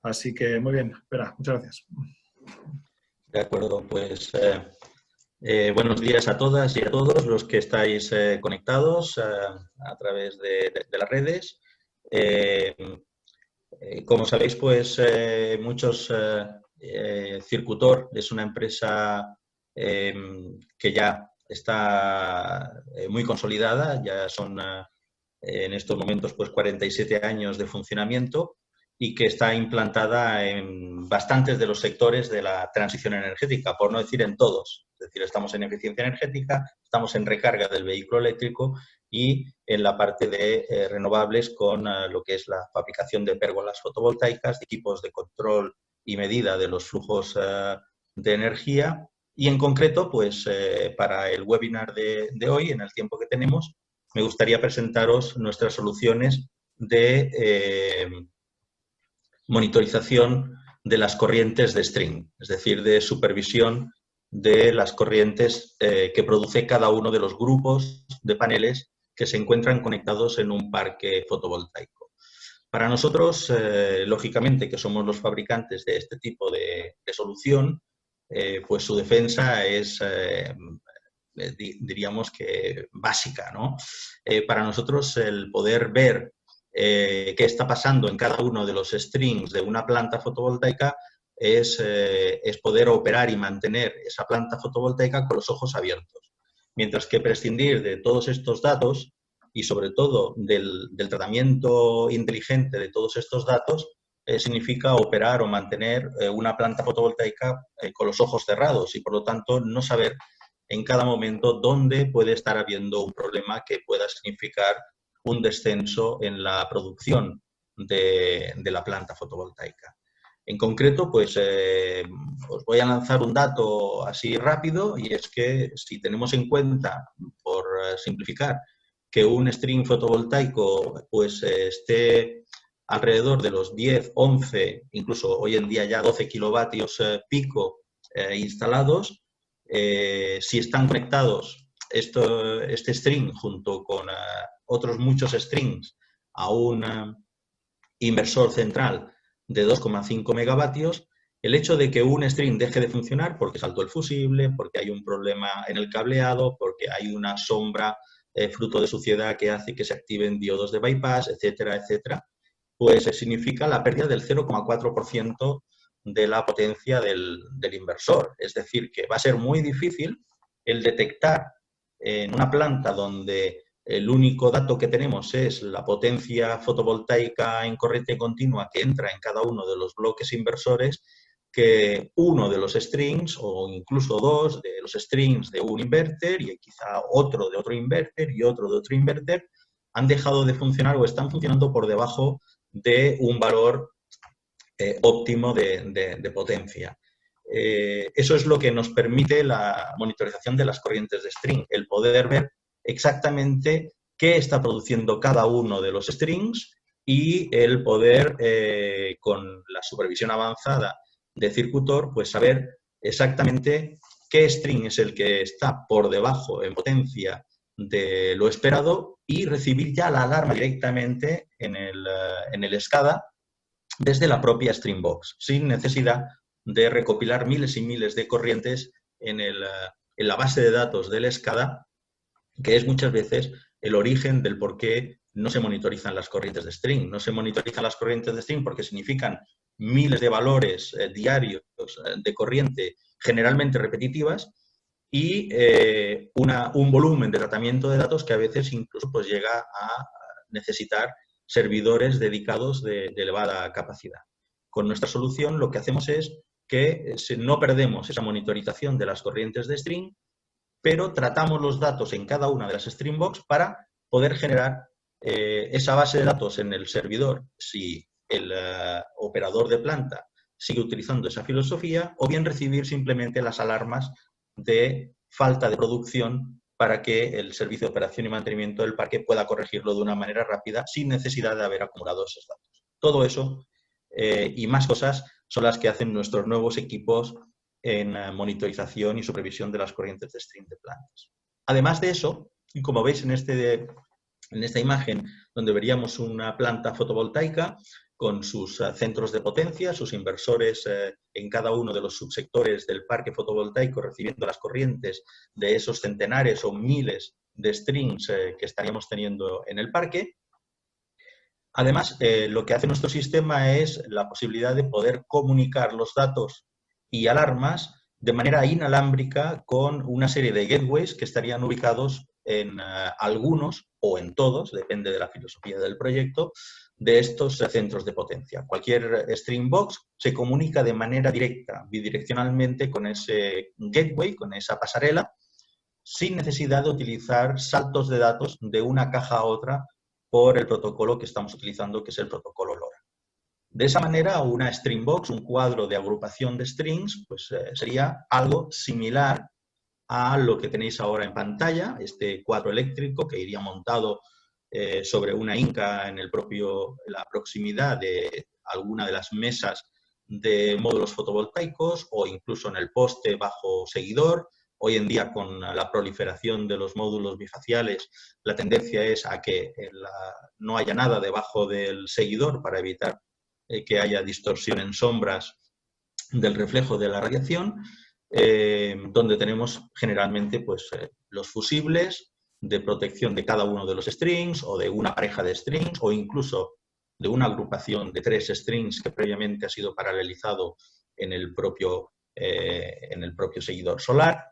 [SPEAKER 1] Así que muy bien, Pera, muchas gracias.
[SPEAKER 4] De acuerdo, pues buenos días a todas y a todos los que estáis conectados a través de las redes. Como sabéis, pues muchos Circutor es una empresa que ya está muy consolidada, ya son en estos momentos pues 47 años de funcionamiento y que está implantada en bastantes de los sectores de la transición energética, por no decir en todos. Es decir, estamos en eficiencia energética, estamos en recarga del vehículo eléctrico y en la parte de renovables con lo que es la fabricación de pérgolas fotovoltaicas, de equipos de control y medida de los flujos de energía. Y en concreto, pues para el webinar de hoy, en el tiempo que tenemos, me gustaría presentaros nuestras soluciones de monitorización de las corrientes de string, es decir, de supervisión de las corrientes que produce cada uno de los grupos de paneles que se encuentran conectados en un parque fotovoltaico. Para nosotros, lógicamente, que somos los fabricantes de este tipo de solución, pues su defensa es, diríamos que básica, ¿no? Para nosotros el poder ver qué está pasando en cada uno de los strings de una planta fotovoltaica es poder operar y mantener esa planta fotovoltaica con los ojos abiertos. Mientras que prescindir de todos estos datos y sobre todo del tratamiento inteligente de todos estos datos significa operar o mantener una planta fotovoltaica con los ojos cerrados y por lo tanto no saber en cada momento dónde puede estar habiendo un problema que pueda significar un descenso en la producción de la planta fotovoltaica. En concreto, pues os voy a lanzar un dato así rápido y es que si tenemos en cuenta, por simplificar, que un string fotovoltaico pues esté alrededor de los 10, 11, incluso hoy en día ya 12 kilovatios pico instalados. Si están conectados este string junto con otros muchos strings a un inversor central de 2,5 megavatios, el hecho de que un string deje de funcionar porque saltó el fusible, porque hay un problema en el cableado, porque hay una sombra fruto de suciedad que hace que se activen diodos de bypass, etcétera, etcétera, pues significa la pérdida del 0,4% de la potencia del inversor. Es decir, que va a ser muy difícil el detectar en una planta donde el único dato que tenemos es la potencia fotovoltaica en corriente continua que entra en cada uno de los bloques inversores, que uno de los strings o incluso dos de los strings de un inverter y quizá otro de otro inverter y otro de otro inverter han dejado de funcionar o están funcionando por debajo de un valor óptimo de potencia. Eso es lo que nos permite la monitorización de las corrientes de string, el poder ver exactamente qué está produciendo cada uno de los strings y el poder, con la supervisión avanzada de Circutor, pues saber exactamente qué string es el que está por debajo en potencia de lo esperado y recibir ya la alarma directamente en el SCADA desde la propia Streambox, sin necesidad de recopilar miles y miles de corrientes en la base de datos del SCADA, que es muchas veces el origen del por qué no se monitorizan las corrientes de string. No se monitorizan las corrientes de string porque significan miles de valores diarios de corriente generalmente repetitivas y un volumen de tratamiento de datos que a veces incluso pues, llega a necesitar servidores dedicados de elevada capacidad. Con nuestra solución lo que hacemos es que no perdemos esa monitorización de las corrientes de string, pero tratamos los datos en cada una de las Streambox para poder generar esa base de datos en el servidor si el operador de planta sigue utilizando esa filosofía, o bien recibir simplemente las alarmas de falta de producción para que el servicio de operación y mantenimiento del parque pueda corregirlo de una manera rápida sin necesidad de haber acumulado esos datos. Todo eso y más cosas son las que hacen nuestros nuevos equipos en monitorización y supervisión de las corrientes de string de plantas. Además de eso, y como veis en esta imagen, donde veríamos una planta fotovoltaica con sus centros de potencia, sus inversores en cada uno de los subsectores del parque fotovoltaico recibiendo las corrientes de esos centenares o miles de strings que estaríamos teniendo en el parque. Además, lo que hace nuestro sistema es la posibilidad de poder comunicar los datos y alarmas de manera inalámbrica con una serie de gateways que estarían ubicados en algunos o en todos, depende de la filosofía del proyecto, de estos centros de potencia. Cualquier Streambox se comunica de manera directa, bidireccionalmente con ese gateway, con esa pasarela, sin necesidad de utilizar saltos de datos de una caja a otra por el protocolo que estamos utilizando, que es el protocolo LoRa. De esa manera, una Streambox, un cuadro de agrupación de strings, pues sería algo similar a lo que tenéis ahora en pantalla, este cuadro eléctrico que iría montado sobre una Inca en la proximidad de alguna de las mesas de módulos fotovoltaicos o incluso en el poste bajo seguidor. Hoy en día, con la proliferación de los módulos bifaciales, la tendencia es a que no haya nada debajo del seguidor para evitar que haya distorsión en sombras del reflejo de la radiación, donde tenemos generalmente pues, los fusibles de protección de cada uno de los strings o de una pareja de strings o incluso de una agrupación de 3 strings que previamente ha sido paralelizado en el propio seguidor solar.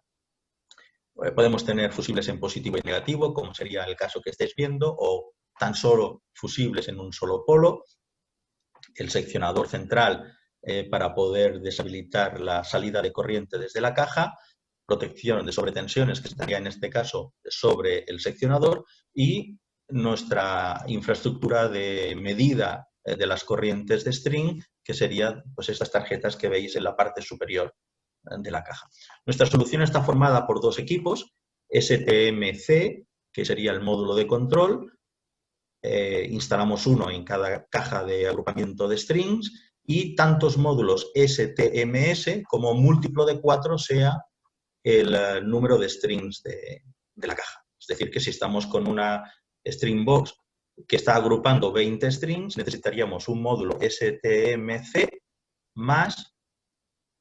[SPEAKER 4] Podemos tener fusibles en positivo y negativo, como sería el caso que estáis viendo, o tan solo fusibles en un solo polo. El seccionador central para poder deshabilitar la salida de corriente desde la caja, protección de sobretensiones, que estaría en este caso sobre el seccionador, y nuestra infraestructura de medida de las corrientes de string, que serían pues, estas tarjetas que veis en la parte superior de la caja. Nuestra solución está formada por 2 equipos, STMC que sería el módulo de control. Instalamos uno en cada caja de agrupamiento de strings y tantos módulos STMS como múltiplo de 4 sea el número de strings de la caja. Es decir, que si estamos con una string box que está agrupando 20 strings, necesitaríamos un módulo STMC más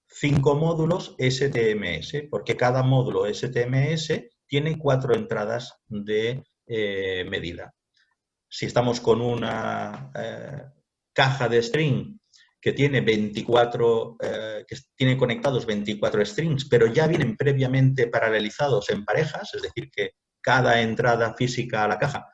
[SPEAKER 4] 5 módulos STMS, porque cada módulo STMS tiene 4 entradas de medida. Si estamos con una caja de string que tiene 24, que tiene conectados 24 strings, pero ya vienen previamente paralelizados en parejas, es decir, que cada entrada física a la caja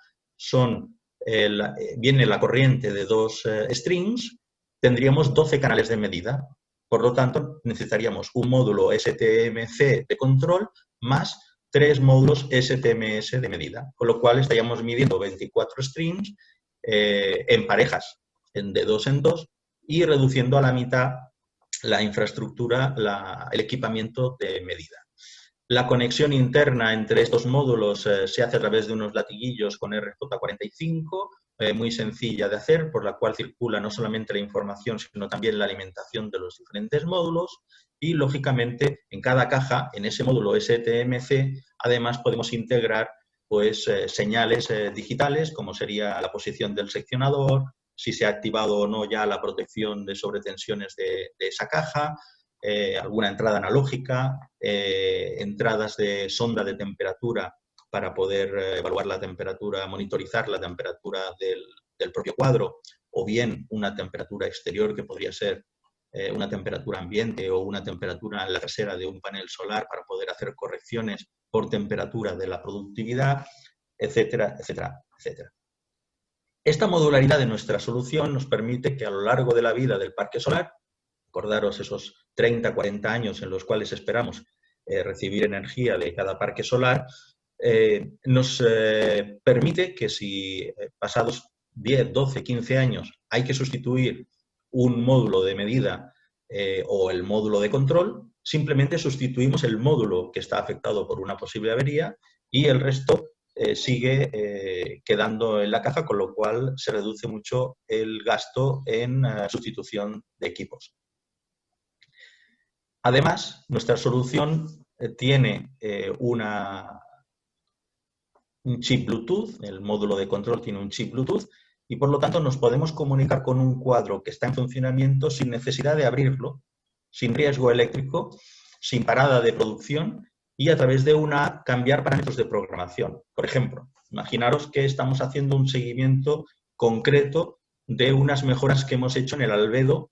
[SPEAKER 4] viene la corriente de 2 strings, tendríamos 12 canales de medida. Por lo tanto, necesitaríamos un módulo STMC de control más 3 módulos STMS de medida, con lo cual estaríamos midiendo 24 strings en parejas, de 2 en 2, y reduciendo a la mitad la infraestructura, el equipamiento de medida. La conexión interna entre estos módulos se hace a través de unos latiguillos con RJ45, muy sencilla de hacer, por la cual circula no solamente la información, sino también la alimentación de los diferentes módulos. Y, lógicamente, en cada caja, en ese módulo STMC, además podemos integrar pues, señales digitales, como sería la posición del seccionador, si se ha activado o no ya la protección de sobretensiones de esa caja, alguna entrada analógica, entradas de sonda de temperatura para poder evaluar la temperatura, monitorizar la temperatura del propio cuadro, o bien una temperatura exterior que podría ser una temperatura ambiente o una temperatura en la trasera de un panel solar para poder hacer correcciones por temperatura de la productividad, etcétera, etcétera, etcétera. Esta modularidad de nuestra solución nos permite que a lo largo de la vida del parque solar, acordaros esos 30, 40 años en los cuales esperamos recibir energía de cada parque solar, nos permite que si pasados 10, 12, 15 años hay que sustituir un módulo de medida o el módulo de control, simplemente sustituimos el módulo que está afectado por una posible avería y el resto sigue quedando en la caja, con lo cual se reduce mucho el gasto en sustitución de equipos. Además, nuestra solución tiene un chip Bluetooth, el módulo de control tiene un chip Bluetooth, y por lo tanto nos podemos comunicar con un cuadro que está en funcionamiento sin necesidad de abrirlo, sin riesgo eléctrico, sin parada de producción, y a través de una app cambiar parámetros de programación. Por ejemplo, imaginaros que estamos haciendo un seguimiento concreto de unas mejoras que hemos hecho en el albedo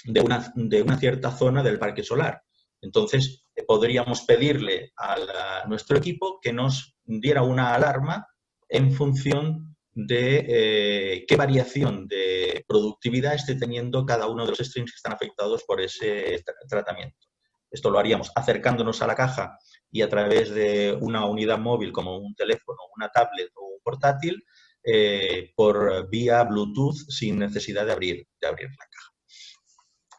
[SPEAKER 4] de una cierta zona del parque solar. Entonces, podríamos pedirle a nuestro equipo que nos diera una alarma en función de qué variación de productividad esté teniendo cada uno de los strings que están afectados por ese tratamiento. Esto lo haríamos acercándonos a la caja y a través de una unidad móvil como un teléfono, una tablet o un portátil por vía Bluetooth sin necesidad de abrir la caja.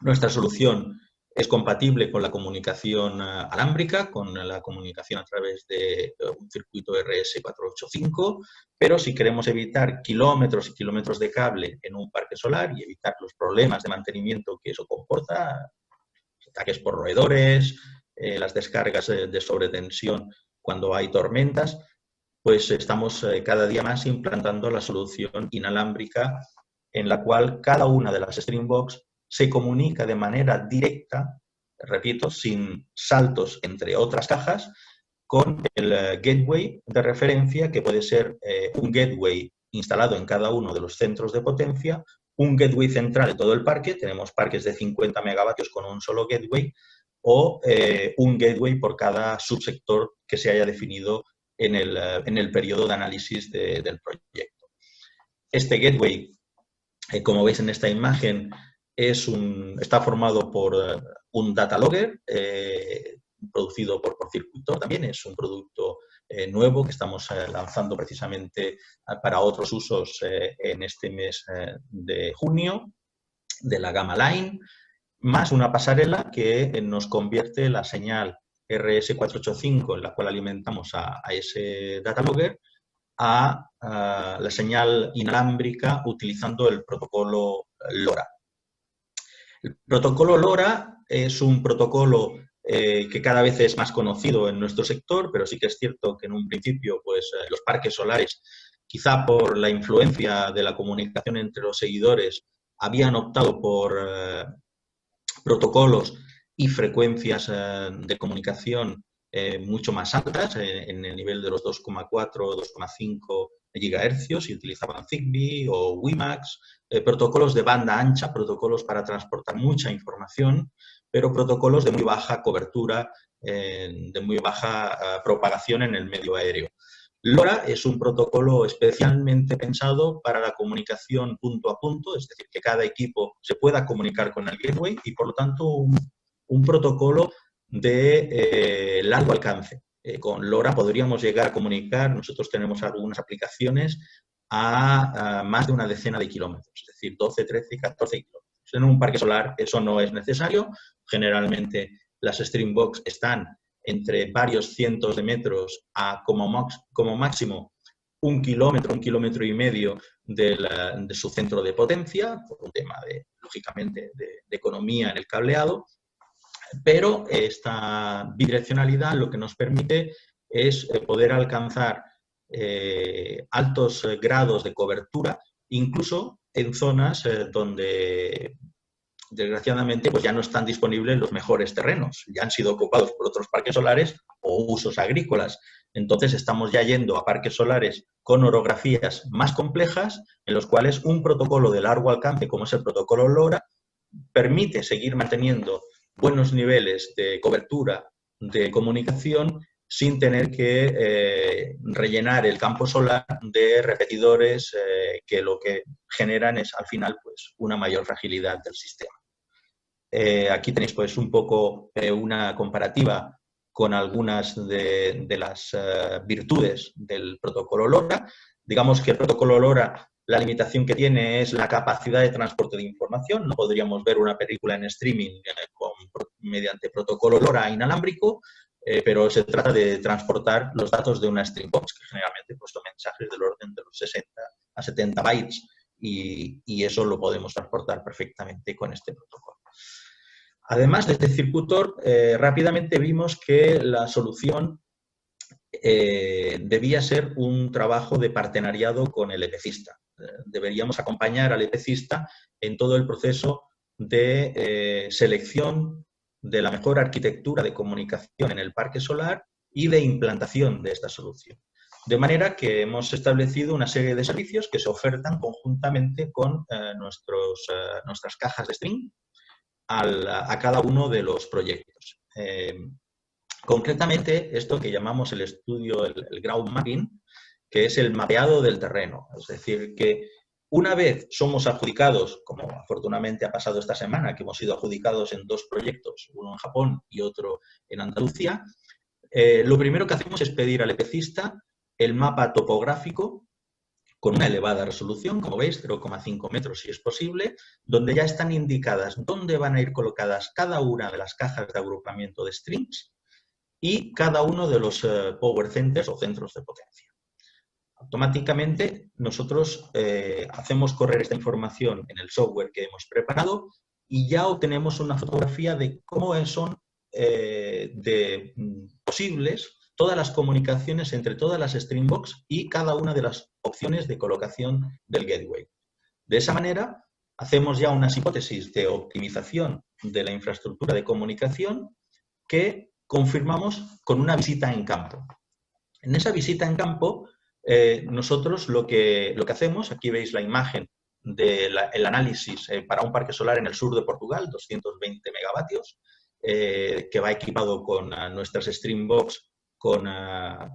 [SPEAKER 4] Nuestra solución es compatible con la comunicación alámbrica, con la comunicación a través de un circuito RS485, pero si queremos evitar kilómetros y kilómetros de cable en un parque solar y evitar los problemas de mantenimiento que eso comporta, ataques por roedores, las descargas de sobretensión cuando hay tormentas, pues estamos cada día más implantando la solución inalámbrica en la cual cada una de las Stringbox se comunica de manera directa, repito, sin saltos entre otras cajas, con el gateway de referencia, que puede ser un gateway instalado en cada uno de los centros de potencia, un gateway central de todo el parque, tenemos parques de 50 megavatios con un solo gateway, o un gateway por cada subsector que se haya definido en el periodo de análisis del proyecto. Este gateway, como veis en esta imagen, está formado por un data logger producido por Circuitor, también es un producto nuevo que estamos lanzando precisamente para otros usos en este mes de junio, de la gama Line, más una pasarela que nos convierte la señal RS485 en la cual alimentamos a ese data logger a la señal inalámbrica utilizando el protocolo LoRa. El protocolo LoRa es un protocolo que cada vez es más conocido en nuestro sector, pero sí que es cierto que en un principio pues, los parques solares, quizá por la influencia de la comunicación entre los seguidores, habían optado por protocolos y frecuencias de comunicación mucho más altas, en el nivel de los 2,4 o 2,5 GHz, y utilizaban Zigbee o WiMAX, protocolos de banda ancha, protocolos para transportar mucha información, pero protocolos de muy baja cobertura, de muy baja propagación en el medio aéreo. LoRa es un protocolo especialmente pensado para la comunicación punto a punto, es decir, que cada equipo se pueda comunicar con el gateway y, por lo tanto, un protocolo de largo alcance. Con LoRa podríamos llegar a comunicar, nosotros tenemos algunas aplicaciones, a más de una decena de kilómetros, es decir, 12, 13, 14 kilómetros. En un parque solar eso no es necesario. Generalmente las Streambox están entre varios cientos de metros a como máximo 1 kilómetro, 1,5 kilómetros de su centro de potencia, por un tema, lógicamente, de economía en el cableado, pero esta bidireccionalidad lo que nos permite es poder alcanzar altos grados de cobertura, incluso en zonas donde desgraciadamente pues ya no están disponibles los mejores terrenos, ya han sido ocupados por otros parques solares o usos agrícolas. Entonces estamos ya yendo a parques solares con orografías más complejas, en los cuales un protocolo de largo alcance, como es el protocolo LoRa, permite seguir manteniendo buenos niveles de cobertura de comunicación sin tener que rellenar el campo solar de repetidores que lo que generan es al final pues una mayor fragilidad del sistema. Aquí tenéis pues un poco una comparativa con algunas de las virtudes del protocolo LoRa. Digamos que el protocolo LoRa, la limitación que tiene es la capacidad de transporte de información. No podríamos ver una película en streaming mediante protocolo LoRa inalámbrico, pero se trata de transportar los datos de una Streambox, que generalmente pues, son mensajes del orden de los 60 a 70 bytes, y eso lo podemos transportar perfectamente con este protocolo. Además, desde Circutor, rápidamente vimos que la solución debía ser un trabajo de partenariado con el EPCista. Deberíamos acompañar al EPCista en todo el proceso de selección de la mejor arquitectura de comunicación en el parque solar y de implantación de esta solución. De manera que hemos establecido una serie de servicios que se ofertan conjuntamente con nuestras cajas de stream a cada uno de los proyectos. Concretamente, esto que llamamos el estudio, el ground mapping, que es el mapeado del terreno. Es decir, que una vez somos adjudicados, como afortunadamente ha pasado esta semana, que hemos sido adjudicados en 2 proyectos, uno en Japón y otro en Andalucía, lo primero que hacemos es pedir al EPCista el mapa topográfico con una elevada resolución, como veis, 0,5 metros si es posible, donde ya están indicadas dónde van a ir colocadas cada una de las cajas de agrupamiento de streams y cada uno de los power centers o centros de potencia. Automáticamente nosotros hacemos correr esta información en el software que hemos preparado y ya obtenemos una fotografía de cómo son posibles todas las comunicaciones entre todas las Streambox y cada una de las opciones de colocación del gateway. De esa manera, hacemos ya unas hipótesis de optimización de la infraestructura de comunicación que confirmamos con una visita en campo. En esa visita en campo, nosotros lo que hacemos, aquí veis la imagen del análisis para un parque solar en el sur de Portugal, 220 megavatios, que va equipado con nuestras Streambox con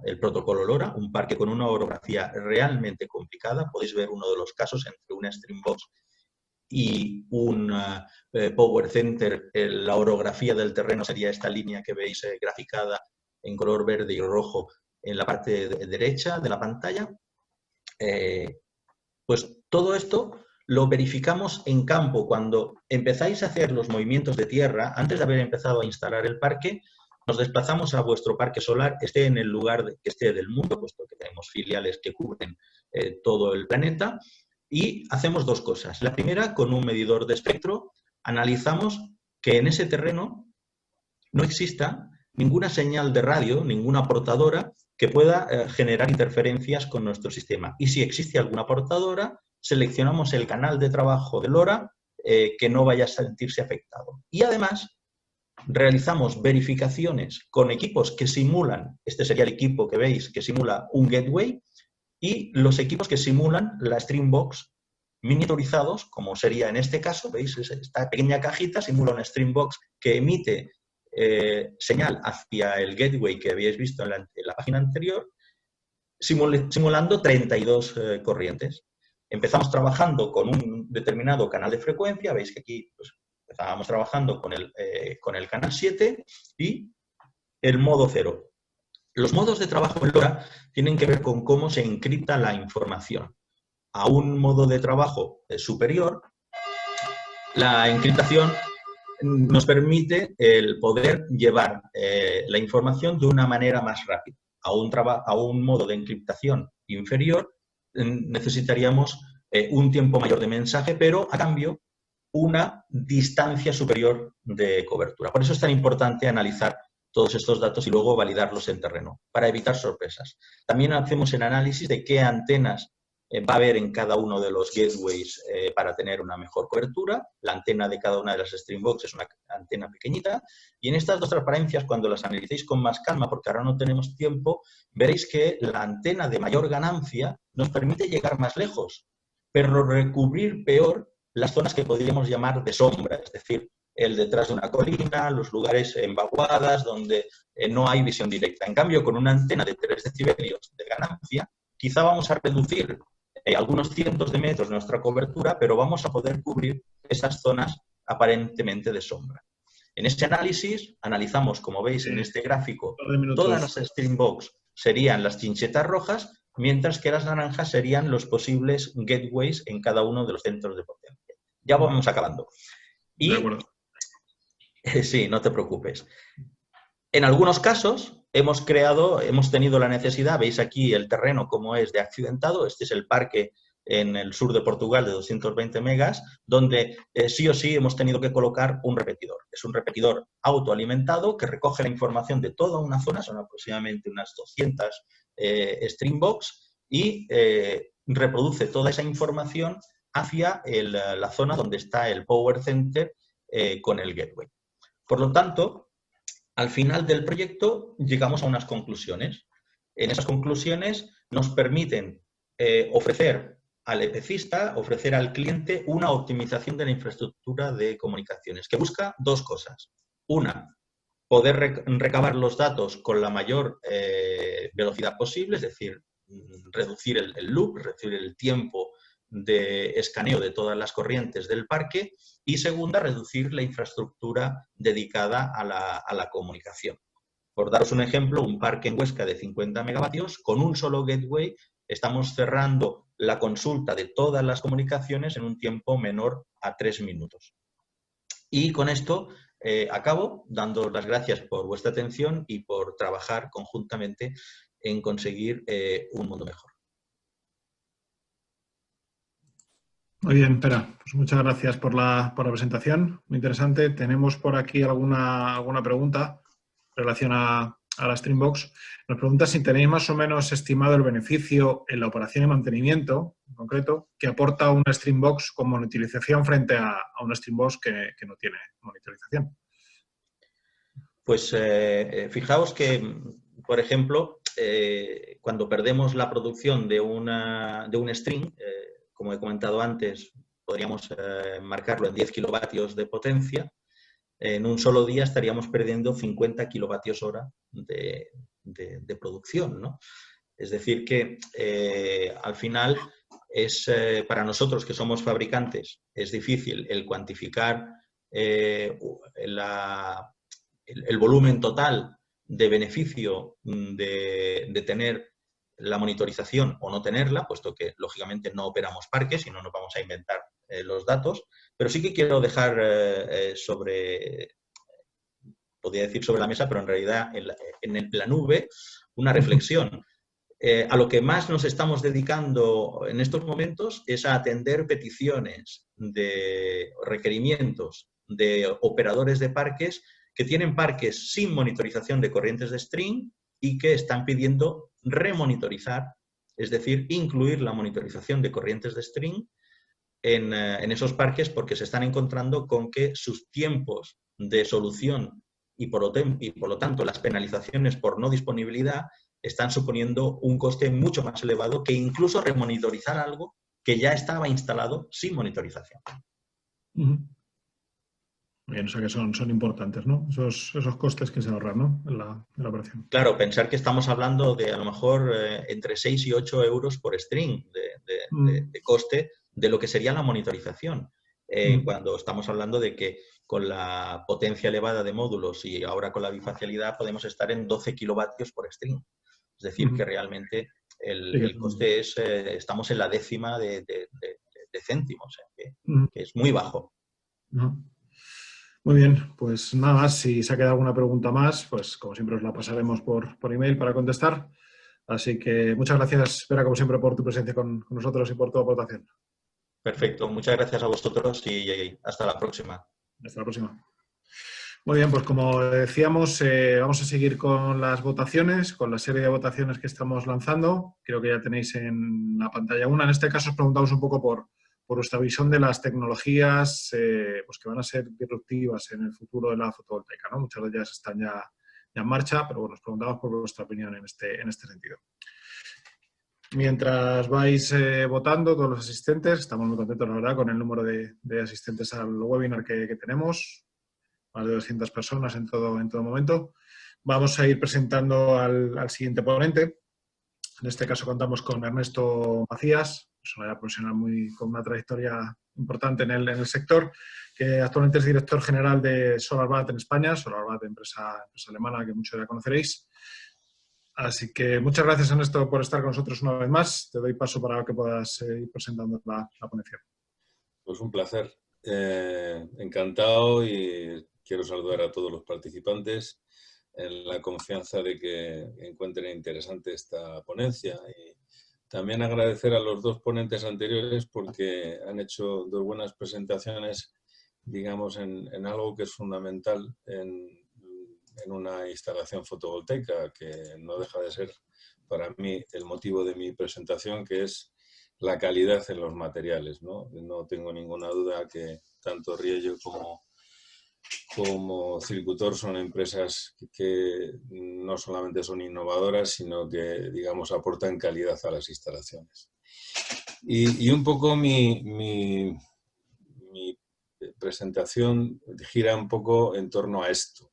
[SPEAKER 4] el protocolo LoRa, un parque con una orografía realmente complicada. Podéis ver uno de los casos entre una Streambox y un Power Center. La orografía del terreno sería esta línea que veis graficada en color verde y rojo en la parte derecha de la pantalla. Pues todo esto lo verificamos en campo. Cuando empezáis a hacer los movimientos de tierra, antes de haber empezado a instalar el parque, nos desplazamos a vuestro parque solar, esté en el lugar que esté del mundo, puesto que tenemos filiales que cubren todo el planeta, y hacemos dos cosas. La primera, con un medidor de espectro, analizamos que en ese terreno no exista ninguna señal de radio, ninguna portadora que pueda generar interferencias con nuestro sistema. Y si existe alguna portadora, seleccionamos el canal de trabajo del LoRa que no vaya a sentirse afectado. Y además, realizamos verificaciones con equipos que simulan, este sería el equipo que veis que simula un gateway, y los equipos que simulan la Streambox miniaturizados, como sería en este caso, veis, esta pequeña cajita simula una Streambox que emite señal hacia el gateway que habéis visto en la página anterior, simulando 32 corrientes. Empezamos trabajando con un determinado canal de frecuencia, veis que aquí pues, empezábamos trabajando con el canal 7 y el modo 0. Los modos de trabajo en LoRa tienen que ver con cómo se encripta la información. A un modo de trabajo superior, la encriptación nos permite el poder llevar la información de una manera más rápida. A un modo de encriptación inferior necesitaríamos un tiempo mayor de mensaje, pero a cambio una distancia superior de cobertura. Por eso es tan importante analizar todos estos datos y luego validarlos en terreno, para evitar sorpresas. También hacemos el análisis de qué antenas va a haber en cada uno de los gateways para tener una mejor cobertura. La antena de cada una de las Streambox es una antena pequeñita. Y en estas dos transparencias, cuando las analicéis con más calma, porque ahora no tenemos tiempo, veréis que la antena de mayor ganancia nos permite llegar más lejos, pero recubrir peor las zonas que podríamos llamar de sombra, es decir, el detrás de una colina, los lugares en vaguadas donde no hay visión directa. En cambio, con una antena de 3 decibelios de ganancia, quizá vamos a reducir algunos cientos de metros de nuestra cobertura, pero vamos a poder cubrir esas zonas aparentemente de sombra. En este análisis, analizamos, como veis en este gráfico, todas las Streambox serían las chinchetas rojas, mientras que las naranjas serían los posibles gateways en cada uno de los centros de potencia. Ya vamos acabando. Y,
[SPEAKER 1] de acuerdo.
[SPEAKER 4] Sí, no te preocupes. En algunos casos hemos tenido la necesidad, veis aquí el terreno como es de accidentado, este es el parque en el sur de Portugal de 220 megas, donde sí o sí hemos tenido que colocar un repetidor. Es un repetidor autoalimentado que recoge la información de toda una zona, son aproximadamente unas 200 Streambox, y reproduce toda esa información hacia la zona donde está el Power Center con el gateway. Por lo tanto, al final del proyecto llegamos a unas conclusiones. En esas conclusiones nos permiten ofrecer al EPCista, ofrecer al cliente una optimización de la infraestructura de comunicaciones, que busca dos cosas. Una, poder recabar los datos con la mayor velocidad posible, es decir, reducir el loop, reducir el tiempo de escaneo de todas las corrientes del parque, y segunda, reducir la infraestructura dedicada a la comunicación. Por daros un ejemplo, un parque en Huesca de 50 megavatios, con un solo gateway estamos cerrando la consulta de todas las comunicaciones en un tiempo menor a 3 minutos. Y con esto acabo dando las gracias por vuestra atención y por trabajar conjuntamente en conseguir un mundo mejor.
[SPEAKER 1] Muy bien, Pera, pues muchas gracias por la presentación, muy interesante. Tenemos por aquí alguna pregunta en relación a la Streambox. Nos pregunta si tenéis más o menos estimado el beneficio en la operación y mantenimiento, en concreto, que aporta una Streambox con monitorización frente a una Streambox que no tiene monitorización.
[SPEAKER 4] Pues fijaos que, por ejemplo, cuando perdemos la producción de un string, como he comentado antes, podríamos marcarlo en 10 kilovatios de potencia. En un solo día estaríamos perdiendo 50 kilovatios hora de producción, ¿no? Es decir que al final es para nosotros que somos fabricantes es difícil el cuantificar el volumen total de beneficio de tener la monitorización o no tenerla, puesto que lógicamente no operamos parques y no nos vamos a inventar los datos, pero sí que quiero dejar podría decir sobre la mesa, pero en realidad en la nube, una reflexión. A lo que más nos estamos dedicando en estos momentos es a atender peticiones de requerimientos de operadores de parques que tienen parques sin monitorización de corrientes de string y que están pidiendo remonitorizar, es decir, incluir la monitorización de corrientes de string en esos parques porque se están encontrando con que sus tiempos de solución y por lo tanto las penalizaciones por no disponibilidad están suponiendo un coste mucho más elevado que incluso remonitorizar algo que ya estaba instalado sin monitorización.
[SPEAKER 1] Bien, o sea que son importantes, ¿no? Esos costes que se ahorran, ¿no? En la operación.
[SPEAKER 4] Claro, pensar que estamos hablando de a lo mejor entre 6 y 8 euros por string de coste de lo que sería la monitorización. Cuando estamos hablando de que con la potencia elevada de módulos y ahora con la bifacialidad podemos estar en 12 kilovatios por string. Es decir, que realmente el coste es, estamos en la décima de céntimos, que es muy bajo.
[SPEAKER 1] Muy bien, pues nada más, si se ha quedado alguna pregunta más, pues como siempre os la pasaremos por email para contestar. Así que muchas gracias, Pere, como siempre, por tu presencia con nosotros y por tu aportación.
[SPEAKER 4] Perfecto, muchas gracias a vosotros y hasta la próxima.
[SPEAKER 1] Hasta la próxima. Muy bien, pues como decíamos, vamos a seguir con las votaciones, con la serie de votaciones que estamos lanzando. Creo que ya tenéis en la pantalla una. En este caso os preguntamos un poco por vuestra visión de las tecnologías pues que van a ser disruptivas en el futuro de la fotovoltaica, ¿no? Muchas de ellas están ya en marcha, pero bueno, os preguntamos por vuestra opinión en este sentido. Mientras vais votando, todos los asistentes, estamos muy contentos, la verdad, con el número de asistentes al webinar que tenemos. Más de 200 personas en todo momento. Vamos a ir presentando al siguiente ponente. En este caso contamos con Ernesto Macías, persona profesional con una trayectoria importante en el sector, que actualmente es director general de SolarBat en España. SolarBat, empresa alemana que muchos ya conoceréis. Así que muchas gracias, Ernesto, por estar con nosotros una vez más. Te doy paso para que puedas ir presentando la ponencia.
[SPEAKER 5] Pues un placer. Encantado y quiero saludar a todos los participantes en la confianza de que encuentren interesante esta ponencia y también agradecer a los dos ponentes anteriores porque han hecho dos buenas presentaciones, digamos, en algo que es fundamental en una instalación fotovoltaica, que no deja de ser para mí el motivo de mi presentación, que es la calidad en los materiales, ¿no? No tengo ninguna duda que tanto Riello como Circutor son empresas que no solamente son innovadoras, sino que, digamos, aportan calidad a las instalaciones. Y un poco mi presentación gira un poco en torno a esto.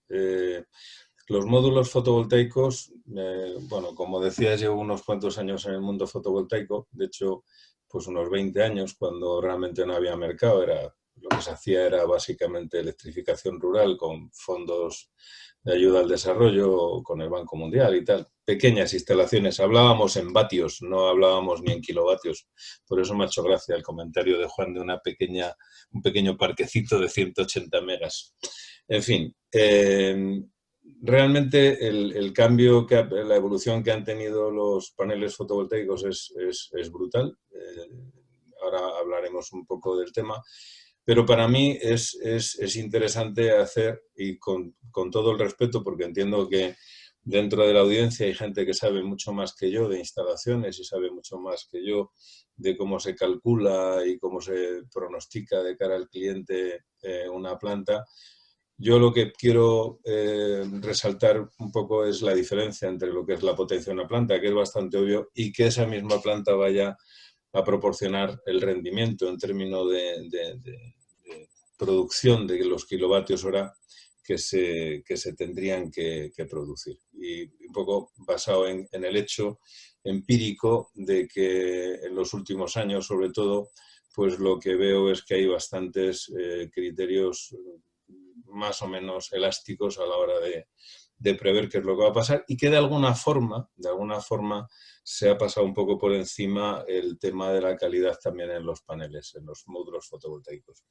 [SPEAKER 5] Los módulos fotovoltaicos, bueno, como decías, llevo unos cuantos años en el mundo fotovoltaico, de hecho, pues unos 20 años, cuando realmente no había mercado, lo que se hacía era básicamente electrificación rural con fondos de ayuda al desarrollo, con el Banco Mundial y tal. Pequeñas instalaciones, hablábamos en vatios, no hablábamos ni en kilovatios. Por eso me ha hecho gracia el comentario de Juan de un pequeño parquecito de 180 megas. En fin, realmente el cambio, la evolución que han tenido los paneles fotovoltaicos es brutal. Ahora hablaremos un poco del tema. Pero para mí es interesante hacer, y con todo el respeto, porque entiendo que dentro de la audiencia hay gente que sabe mucho más que yo de instalaciones y sabe mucho más que yo de cómo se calcula y cómo se pronostica de cara al cliente una planta. Yo lo que quiero resaltar un poco es la diferencia entre lo que es la potencia de una planta, que es bastante obvio, y que esa misma planta vaya a proporcionar el rendimiento en términos de producción de los kilovatios hora que se tendrían que producir. Y un poco basado en el hecho empírico de que en los últimos años, sobre todo, pues lo que veo es que hay bastantes criterios más o menos elásticos a la hora de prever qué es lo que va a pasar y que de alguna forma se ha pasado un poco por encima el tema de la calidad también en los paneles, en los módulos fotovoltaicos.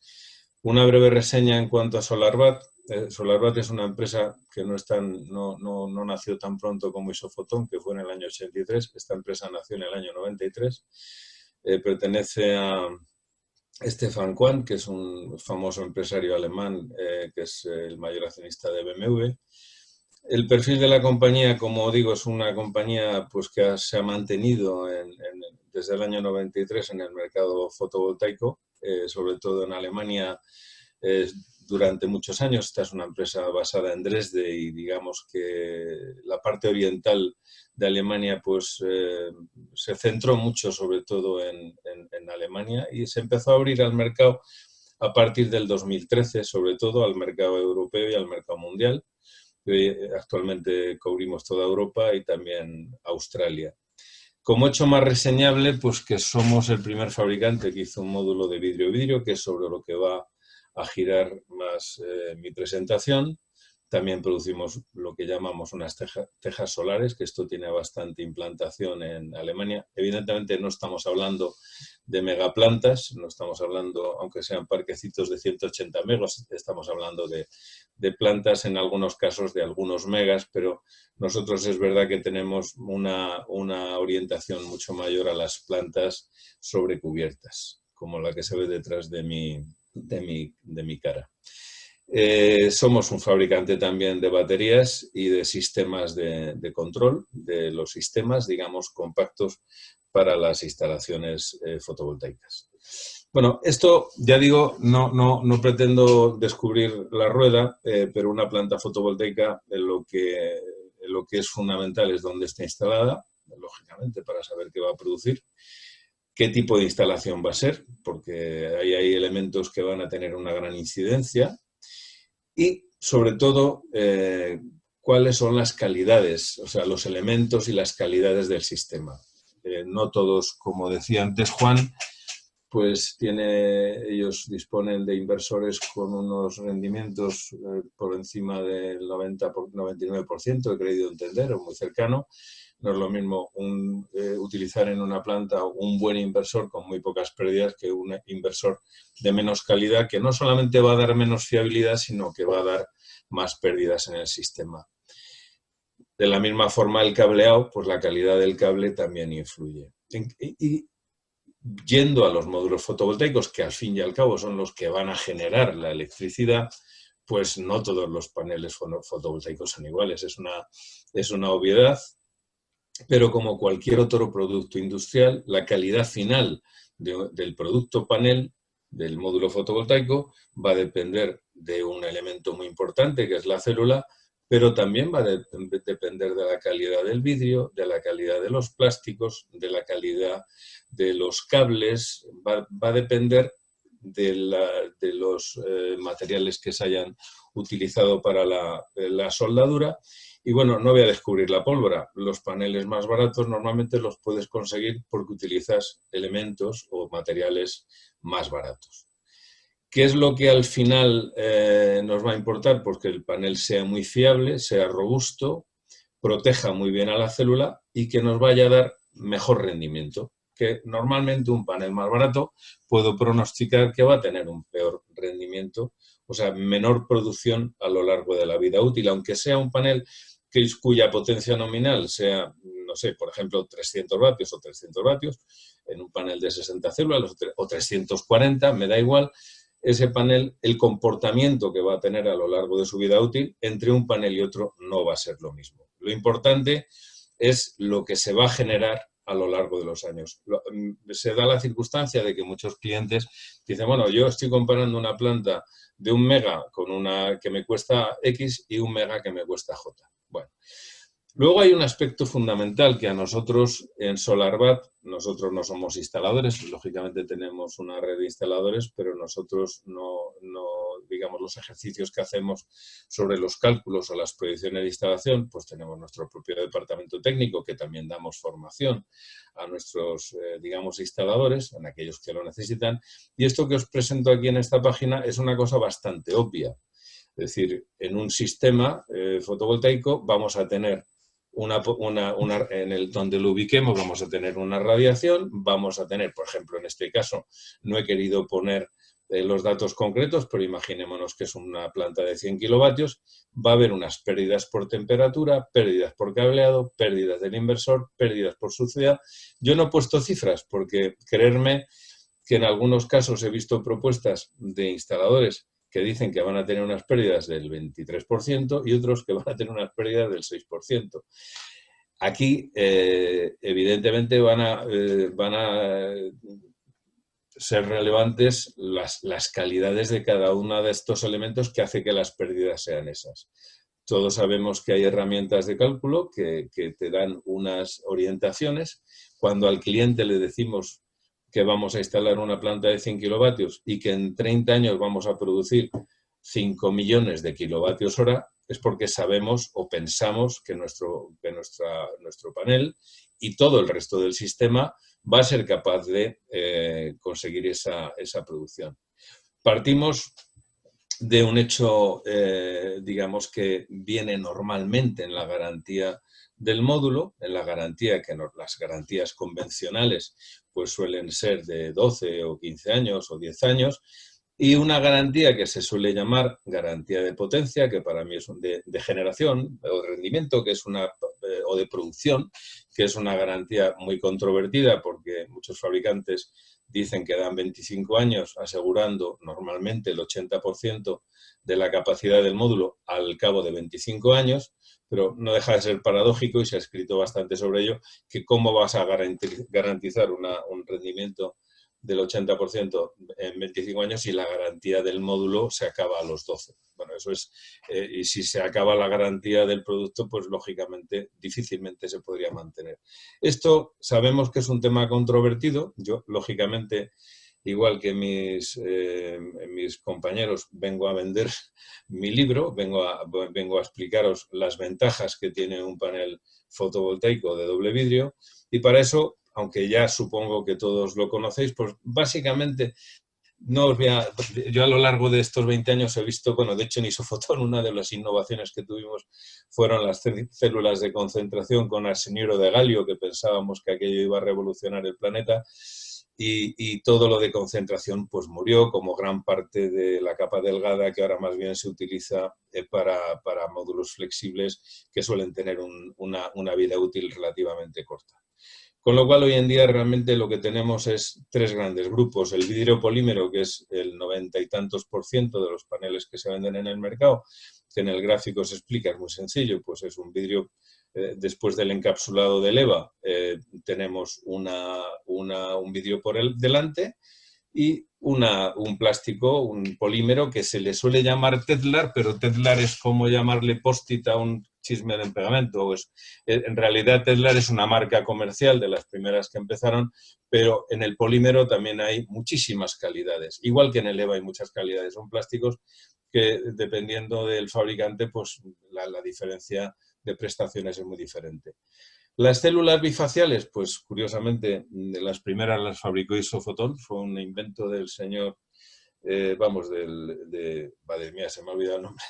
[SPEAKER 5] Una breve reseña en cuanto a SolarBat. SolarBat es una empresa que no nació tan pronto como Isofoton, que fue en el año 83. Esta empresa nació en el año 93. Pertenece a Stefan Quandt, que es un famoso empresario alemán, que es el mayor accionista de BMW. El perfil de la compañía, como digo, es una compañía pues, que se ha mantenido desde el año 93 en el mercado fotovoltaico, sobre todo en Alemania, durante muchos años. Esta es una empresa basada en Dresde y digamos que la parte oriental de Alemania pues, se centró mucho sobre todo en Alemania y se empezó a abrir al mercado a partir del 2013, sobre todo al mercado europeo y al mercado mundial. Actualmente cubrimos toda Europa y también Australia. Como hecho más reseñable, pues que somos el primer fabricante que hizo un módulo de vidrio-vidrio, que es sobre lo que va a girar más mi presentación. También producimos lo que llamamos unas tejas solares, que esto tiene bastante implantación en Alemania. Evidentemente no estamos hablando de megaplantas, no estamos hablando, aunque sean parquecitos de 180 megas, estamos hablando de plantas en algunos casos de algunos megas, pero nosotros es verdad que tenemos una orientación mucho mayor a las plantas sobrecubiertas, como la que se ve detrás de mi cara. Somos un fabricante también de baterías y de sistemas de control de los sistemas, digamos, compactos para las instalaciones fotovoltaicas. Bueno, esto, ya digo, no pretendo descubrir la rueda, pero una planta fotovoltaica lo que es fundamental es dónde está instalada, lógicamente, para saber qué va a producir. ¿Qué tipo de instalación va a ser? Porque hay elementos que van a tener una gran incidencia. Y, sobre todo, cuáles son las calidades, o sea, los elementos y las calidades del sistema. No todos, como decía antes Juan, pues ellos disponen de inversores con unos rendimientos por encima del 99%, he creído entender, o muy cercano. No es lo mismo utilizar en una planta un buen inversor con muy pocas pérdidas que un inversor de menos calidad, que no solamente va a dar menos fiabilidad, sino que va a dar más pérdidas en el sistema. De la misma forma, el cableado, pues la calidad del cable también influye. Y yendo a los módulos fotovoltaicos, que al fin y al cabo son los que van a generar la electricidad, pues no todos los paneles fotovoltaicos son iguales. Es una obviedad. Pero como cualquier otro producto industrial, la calidad final del producto panel, del módulo fotovoltaico, va a depender de un elemento muy importante, que es la célula, pero también va a depender de la calidad del vidrio, de la calidad de los plásticos, de la calidad de los cables, va a depender de los materiales que se hayan utilizado para la soldadura. Y bueno, no voy a descubrir la pólvora. Los paneles más baratos normalmente los puedes conseguir porque utilizas elementos o materiales más baratos. ¿Qué es lo que al final nos va a importar? Pues que el panel sea muy fiable, sea robusto, proteja muy bien a la célula y que nos vaya a dar mejor rendimiento. Que normalmente un panel más barato puedo pronosticar que va a tener un peor rendimiento, o sea, menor producción a lo largo de la vida útil, aunque sea un panel cuya potencia nominal sea, no sé, por ejemplo, 300 vatios o 300 vatios, en un panel de 60 células o 340, me da igual, ese panel, el comportamiento que va a tener a lo largo de su vida útil, entre un panel y otro no va a ser lo mismo. Lo importante es lo que se va a generar a lo largo de los años. Se da la circunstancia de que muchos clientes dicen, bueno, yo estoy comparando una planta de 1 mega con una que me cuesta X y 1 mega que me cuesta J. Bueno, luego hay un aspecto fundamental que a nosotros en SolarBat, nosotros no somos instaladores, lógicamente tenemos una red de instaladores, pero nosotros no digamos, los ejercicios que hacemos sobre los cálculos o las proyecciones de instalación, pues tenemos nuestro propio departamento técnico que también damos formación a nuestros, digamos, instaladores, en aquellos que lo necesitan. Y esto que os presento aquí en esta página es una cosa bastante obvia. Es decir, en un sistema fotovoltaico vamos a tener donde lo ubiquemos vamos a tener una radiación, vamos a tener, por ejemplo, en este caso, no he querido poner los datos concretos, pero imaginémonos que es una planta de 100 kilovatios, va a haber unas pérdidas por temperatura, pérdidas por cableado, pérdidas del inversor, pérdidas por suciedad. Yo no he puesto cifras porque, creerme, que en algunos casos he visto propuestas de instaladores que dicen que van a tener unas pérdidas del 23% y otros que van a tener unas pérdidas del 6%. Aquí, evidentemente, van a ser relevantes las calidades de cada uno de estos elementos que hace que las pérdidas sean esas. Todos sabemos que hay herramientas de cálculo que te dan unas orientaciones. Cuando al cliente le decimos que vamos a instalar una planta de 100 kilovatios y que en 30 años vamos a producir 5 millones de kilovatios hora, es porque sabemos o pensamos que nuestro panel y todo el resto del sistema va a ser capaz de conseguir esa producción. Partimos de un hecho, digamos, que viene normalmente en la garantía del módulo, en la garantía que las garantías convencionales pues suelen ser de 12 o 15 años o 10 años, y una garantía que se suele llamar garantía de potencia, que para mí es de generación o de rendimiento, que es o de producción, que es una garantía muy controvertida porque muchos fabricantes dicen que dan 25 años asegurando normalmente el 80% de la capacidad del módulo al cabo de 25 años, pero no deja de ser paradójico y se ha escrito bastante sobre ello, que cómo vas a garantizar un rendimiento del 80% en 25 años y la garantía del módulo se acaba a los 12. Bueno, eso es, y si se acaba la garantía del producto, pues lógicamente difícilmente se podría mantener. Esto sabemos que es un tema controvertido. Yo, lógicamente, igual que mis compañeros, vengo a vender mi libro, vengo a explicaros las ventajas que tiene un panel fotovoltaico de doble vidrio, y para eso, aunque ya supongo que todos lo conocéis, pues básicamente no os voy a... Yo a lo largo de estos 20 años he visto, bueno, de hecho en Isofotón una de las innovaciones que tuvimos fueron las células de concentración con arseniuro de galio, que pensábamos que aquello iba a revolucionar el planeta, y todo lo de concentración pues murió, como gran parte de la capa delgada, que ahora más bien se utiliza para módulos flexibles que suelen tener una vida útil relativamente corta. Con lo cual, hoy en día realmente lo que tenemos es tres grandes grupos. El vidrio polímero, que es el 90 y tantos % de los paneles que se venden en el mercado, que en el gráfico se explica, es muy sencillo, pues es un vidrio, después del encapsulado de leva, tenemos un vidrio por el delante y un plástico, un polímero que se le suele llamar Tedlar, pero Tedlar es como llamarle Post-it a un chisme de pegamento. En realidad Tedlar es una marca comercial de las primeras que empezaron, pero en el polímero también hay muchísimas calidades. Igual que en el EVA hay muchas calidades. Son plásticos que, dependiendo del fabricante, pues la diferencia de prestaciones es muy diferente. Las células bifaciales, pues curiosamente, las primeras las fabricó Isofotón, fue un invento del señor, madre mía, se me ha olvidado el nombre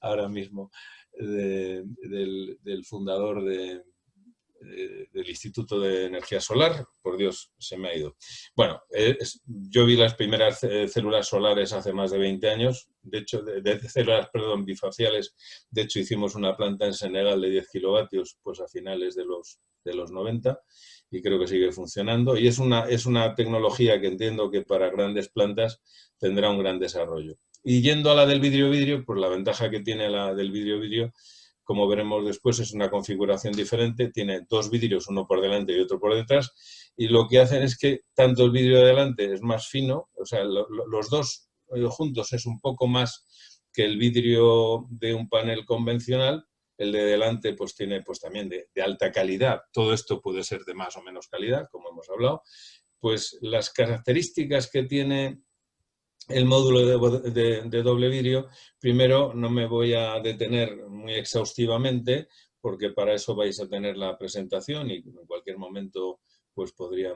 [SPEAKER 5] ahora mismo, del fundador del Instituto de Energía Solar, por Dios, se me ha ido. Bueno, yo vi las primeras células solares hace más de 20 años, de hecho, células, perdón, bifaciales. De hecho, hicimos una planta en Senegal de 10 kilovatios pues a finales de los 90 y creo que sigue funcionando. Y es una tecnología que entiendo que para grandes plantas tendrá un gran desarrollo. Y yendo a la del vidrio-vidrio, pues la ventaja que tiene la del vidrio-vidrio, como veremos después, es una configuración diferente. Tiene dos vidrios, uno por delante y otro por detrás, y lo que hacen es que tanto el vidrio de delante es más fino, o sea, los dos juntos es un poco más que el vidrio de un panel convencional. El de delante pues tiene pues también de alta calidad. Todo esto puede ser de más o menos calidad, como hemos hablado. Pues las características que tiene el módulo de doble vidrio, primero no me voy a detener muy exhaustivamente, porque para eso vais a tener la presentación y en cualquier momento pues podría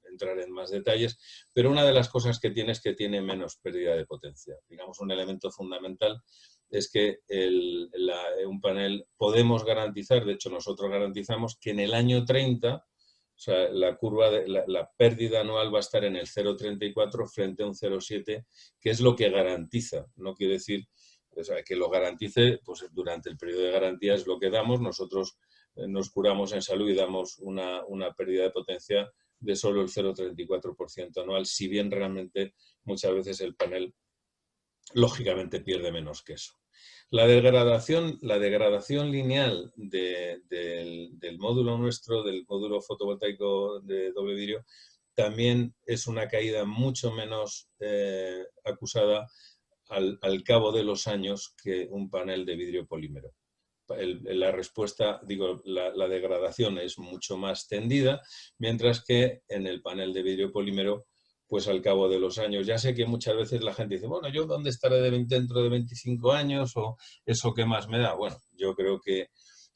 [SPEAKER 5] entrar en más detalles, pero una de las cosas que tiene es que tiene menos pérdida de potencia. Digamos, un elemento fundamental es que un panel podemos garantizar, de hecho nosotros garantizamos que en el año 30 O sea, la curva de la pérdida anual va a estar en el 0,34 frente a un 0,7, que es lo que garantiza. No quiere decir, o sea, que lo garantice, pues durante el periodo de garantía es lo que damos. Nosotros nos curamos en salud y damos una pérdida de potencia de solo el 0,34% anual, si bien realmente muchas veces el panel lógicamente pierde menos que eso. La degradación lineal del módulo nuestro, del módulo fotovoltaico de doble vidrio, también es una caída mucho menos acusada al cabo de los años que un panel de vidrio polímero. La respuesta, digo, la degradación es mucho más tendida, mientras que en el panel de vidrio polímero, pues al cabo de los años, ya sé que muchas veces la gente dice, bueno, ¿yo dónde estaré dentro de 25 años? ¿O eso qué más me da? Bueno, yo creo que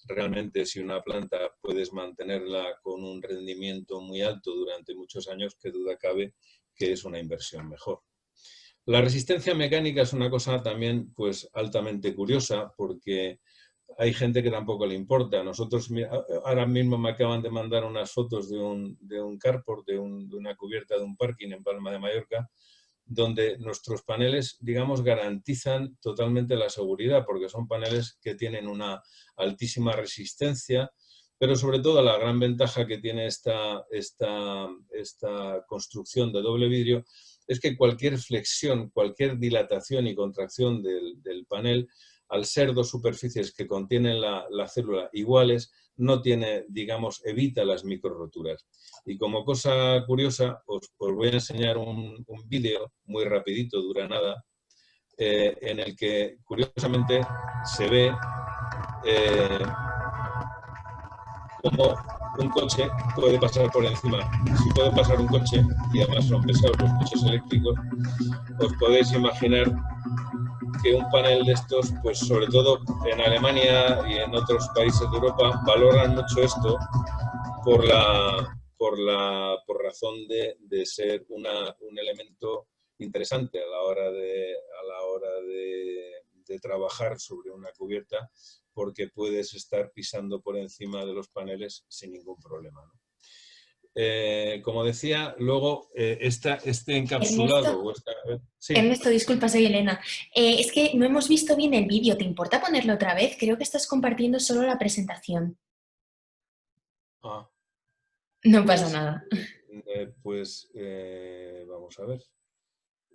[SPEAKER 5] realmente si una planta puedes mantenerla con un rendimiento muy alto durante muchos años, qué duda cabe que es una inversión mejor. La resistencia mecánica es una cosa también pues altamente curiosa, porque hay gente que tampoco le importa. Nosotros, ahora mismo me acaban de mandar unas fotos de un carport, de una cubierta de un parking en Palma de Mallorca, donde nuestros paneles, digamos, garantizan totalmente la seguridad, porque son paneles que tienen una altísima resistencia, pero sobre todo la gran ventaja que tiene esta construcción de doble vidrio es que cualquier flexión, cualquier dilatación y contracción del panel, al ser dos superficies que contienen la célula iguales, no tiene, digamos, evita las microroturas. Y como cosa curiosa, os voy a enseñar un vídeo muy rapidito, dura nada, en el que curiosamente se ve cómo un coche puede pasar por encima. Si puede pasar un coche, y además son pesados los coches eléctricos, os podéis imaginar que un panel de estos, pues sobre todo en Alemania y en otros países de Europa, valoran mucho esto por razón de ser un elemento interesante a la hora de trabajar sobre una cubierta, porque puedes estar pisando por encima de los paneles sin ningún problema, ¿no? Como decía, luego este encapsulado...
[SPEAKER 3] Sí. Ernesto, disculpa, soy Elena. Es que no hemos visto bien el vídeo. ¿Te importa ponerlo otra vez? Creo que estás compartiendo solo la presentación.
[SPEAKER 5] Ah.
[SPEAKER 3] No pasa nada.
[SPEAKER 5] Vamos a ver.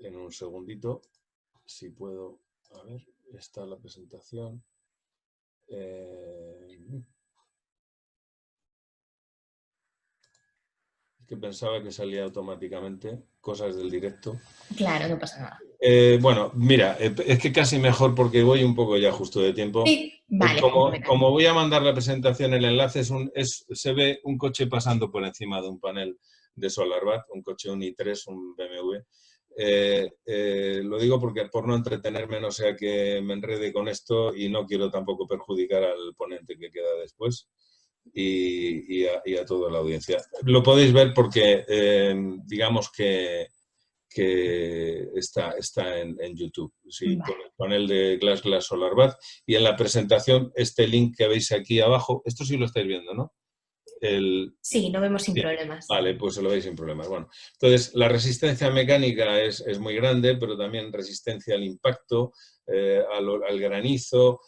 [SPEAKER 5] En un segundito, si puedo... A ver, está la presentación. Que pensaba que salía automáticamente, cosas del directo.
[SPEAKER 3] Claro, no pasa nada.
[SPEAKER 5] Bueno, mira, es que casi mejor porque voy un poco ya justo de tiempo.
[SPEAKER 3] Sí, vale.
[SPEAKER 5] Como voy a mandar la presentación, el enlace se ve un coche pasando por encima de un panel de SolarBat, un coche, un i3, un BMW. Lo digo porque por no entretenerme, no sea que me enrede con esto y no quiero tampoco perjudicar al ponente que queda después. Y a toda la audiencia. Lo podéis ver porque digamos que está en YouTube, sí, con el panel de Glass SolarBat, y en la presentación este link que veis aquí abajo, esto sí lo estáis viendo, ¿no?
[SPEAKER 3] Sí, lo vemos sin problemas.
[SPEAKER 5] Vale, pues lo veis sin problemas. Bueno, entonces la resistencia mecánica es muy grande, pero también resistencia al impacto, al granizo.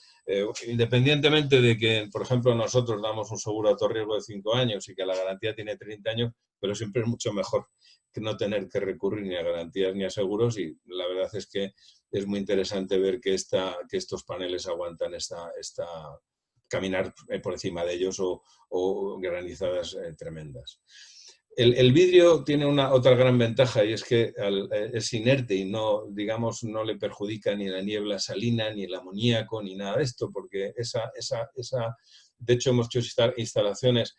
[SPEAKER 5] Independientemente de que, por ejemplo, nosotros damos un seguro a todo riesgo de 5 años y que la garantía tiene 30 años, pero siempre es mucho mejor que no tener que recurrir ni a garantías ni a seguros, y la verdad es que es muy interesante ver que estos paneles aguantan caminar por encima de ellos o granizadas tremendas. El vidrio tiene otra gran ventaja, y es que es inerte y no le perjudica ni la niebla salina, ni el amoníaco, ni nada de esto, porque de hecho hemos hecho instalaciones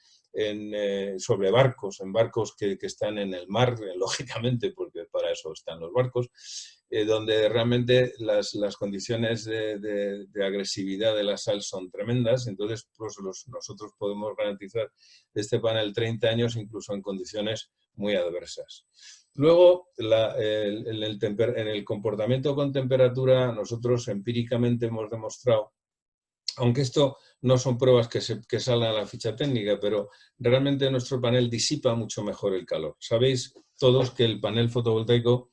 [SPEAKER 5] sobre barcos, en barcos que están en el mar, lógicamente, porque para eso están los barcos, donde realmente las condiciones de agresividad de la sal son tremendas. Entonces pues nosotros podemos garantizar este panel 30 años incluso en condiciones muy adversas. Luego, en el comportamiento con temperatura, nosotros empíricamente hemos demostrado, aunque esto no son pruebas que salgan a la ficha técnica, pero realmente nuestro panel disipa mucho mejor el calor. Sabéis todos que el panel fotovoltaico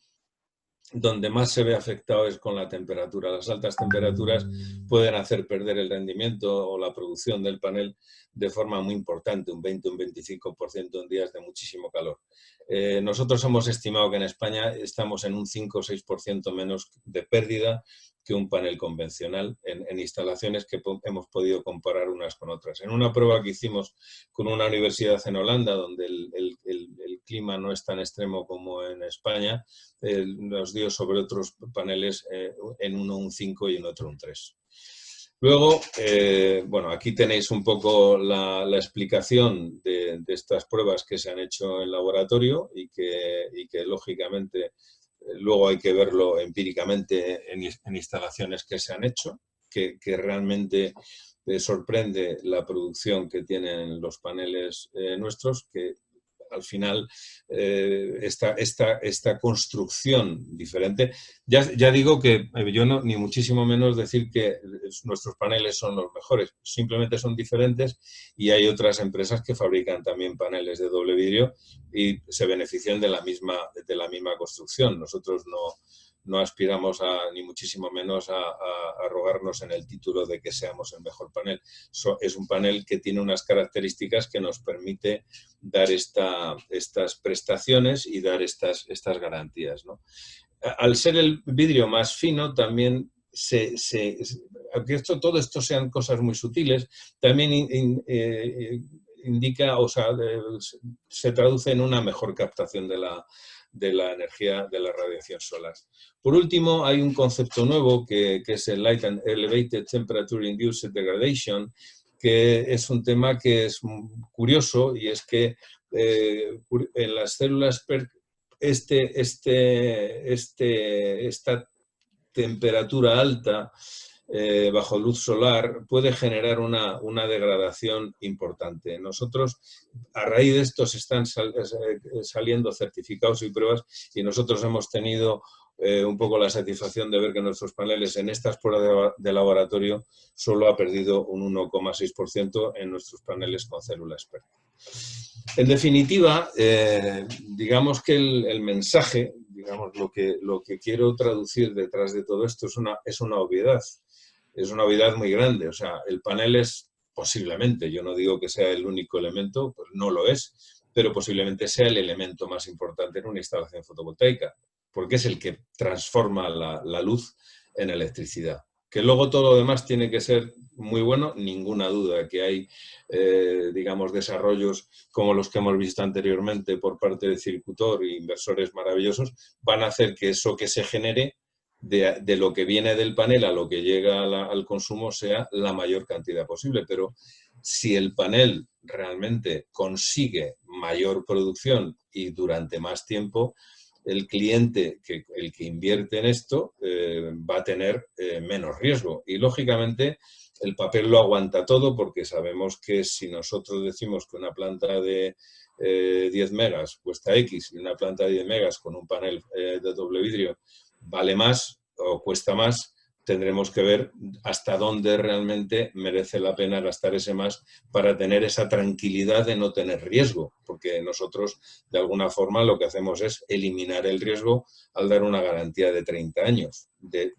[SPEAKER 5] donde más se ve afectado es con la temperatura. Las altas temperaturas pueden hacer perder el rendimiento o la producción del panel de forma muy importante, un 20 o un 25% en días de muchísimo calor. Nosotros hemos estimado que en España estamos en un 5 o 6% menos de pérdida que un panel convencional en instalaciones que hemos podido comparar unas con otras. En una prueba que hicimos con una universidad en Holanda, donde el clima no es tan extremo como en España, nos dio sobre otros paneles en uno un 5 y en otro un 3. Luego, bueno, aquí tenéis un poco la explicación de estas pruebas que se han hecho en laboratorio y que lógicamente luego hay que verlo empíricamente en instalaciones que se han hecho, que realmente sorprende la producción que tienen los paneles nuestros, que al final esta construcción diferente. Ya digo que yo no, ni muchísimo menos decir que nuestros paneles son los mejores, simplemente son diferentes y hay otras empresas que fabrican también paneles de doble vidrio y se benefician de la misma construcción. Nosotros no aspiramos ni muchísimo menos a arrogarnos en el título de que seamos el mejor panel. Es un panel que tiene unas características que nos permite dar estas prestaciones y dar estas garantías, ¿no? Al ser el vidrio más fino, también aunque todo esto sean cosas muy sutiles, también indica, o sea, se traduce en una mejor captación de la energía de la radiación solar. Por último, hay un concepto nuevo que es el Light and Elevated Temperature Induced Degradation, que es un tema que es curioso y es que en las células PERC esta temperatura alta bajo luz solar puede generar una degradación importante. Nosotros, a raíz de esto, se están saliendo certificados y pruebas y nosotros hemos tenido un poco la satisfacción de ver que nuestros paneles en estas pruebas de laboratorio solo ha perdido un 1,6% en nuestros paneles con células PERC. En definitiva, digamos que el mensaje, digamos, lo que quiero traducir detrás de todo esto es una obviedad. Es una obviedad muy grande. O sea, el panel es posiblemente, yo no digo que sea el único elemento, pues no lo es, pero posiblemente sea el elemento más importante en una instalación fotovoltaica, porque es el que transforma la luz en electricidad. Que luego todo lo demás tiene que ser muy bueno, ninguna duda que hay, digamos, desarrollos como los que hemos visto anteriormente por parte de Circutor e inversores maravillosos, van a hacer que eso que se genere de lo que viene del panel a lo que llega al consumo sea la mayor cantidad posible. Pero si el panel realmente consigue mayor producción y durante más tiempo, el cliente, el que invierte en esto, va a tener menos riesgo. Y, lógicamente, el papel lo aguanta todo porque sabemos que si nosotros decimos que una planta de 10 megas cuesta X y una planta de 10 megas con un panel de doble vidrio vale más o cuesta más, tendremos que ver hasta dónde realmente merece la pena gastar ese más para tener esa tranquilidad de no tener riesgo, porque nosotros de alguna forma lo que hacemos es eliminar el riesgo al dar una garantía de 30 años de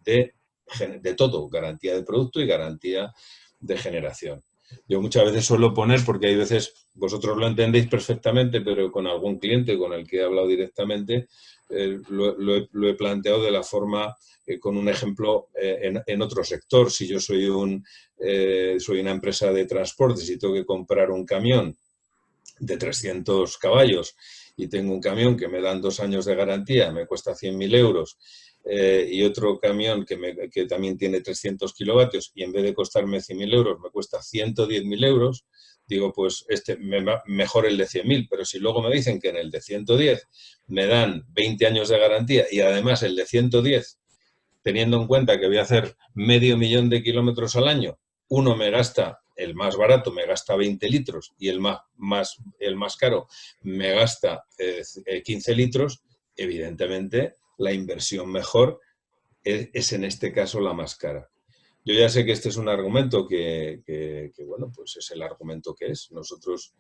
[SPEAKER 5] todo, garantía de producto y garantía de generación. Yo muchas veces suelo poner, porque hay veces, vosotros lo entendéis perfectamente, pero con algún cliente con el que he hablado directamente, lo he planteado de la forma, con un ejemplo en otro sector. Si yo soy una empresa de transportes y tengo que comprar un camión de 300 caballos y tengo un camión que me dan 2 años de garantía, me cuesta 100.000 euros, y otro camión que también tiene 300 kilovatios y en vez de costarme 100.000 euros me cuesta 110.000 euros, digo, pues mejor el de 100.000, pero si luego me dicen que en el de 110 me dan 20 años de garantía y además el de 110, teniendo en cuenta que voy a hacer 500.000 de kilómetros al año, el más barato me gasta 20 litros y el más caro me gasta 15 litros, evidentemente la inversión mejor es en este caso la más cara. Yo ya sé que este es un argumento que bueno, pues es el argumento que es. Nosotros,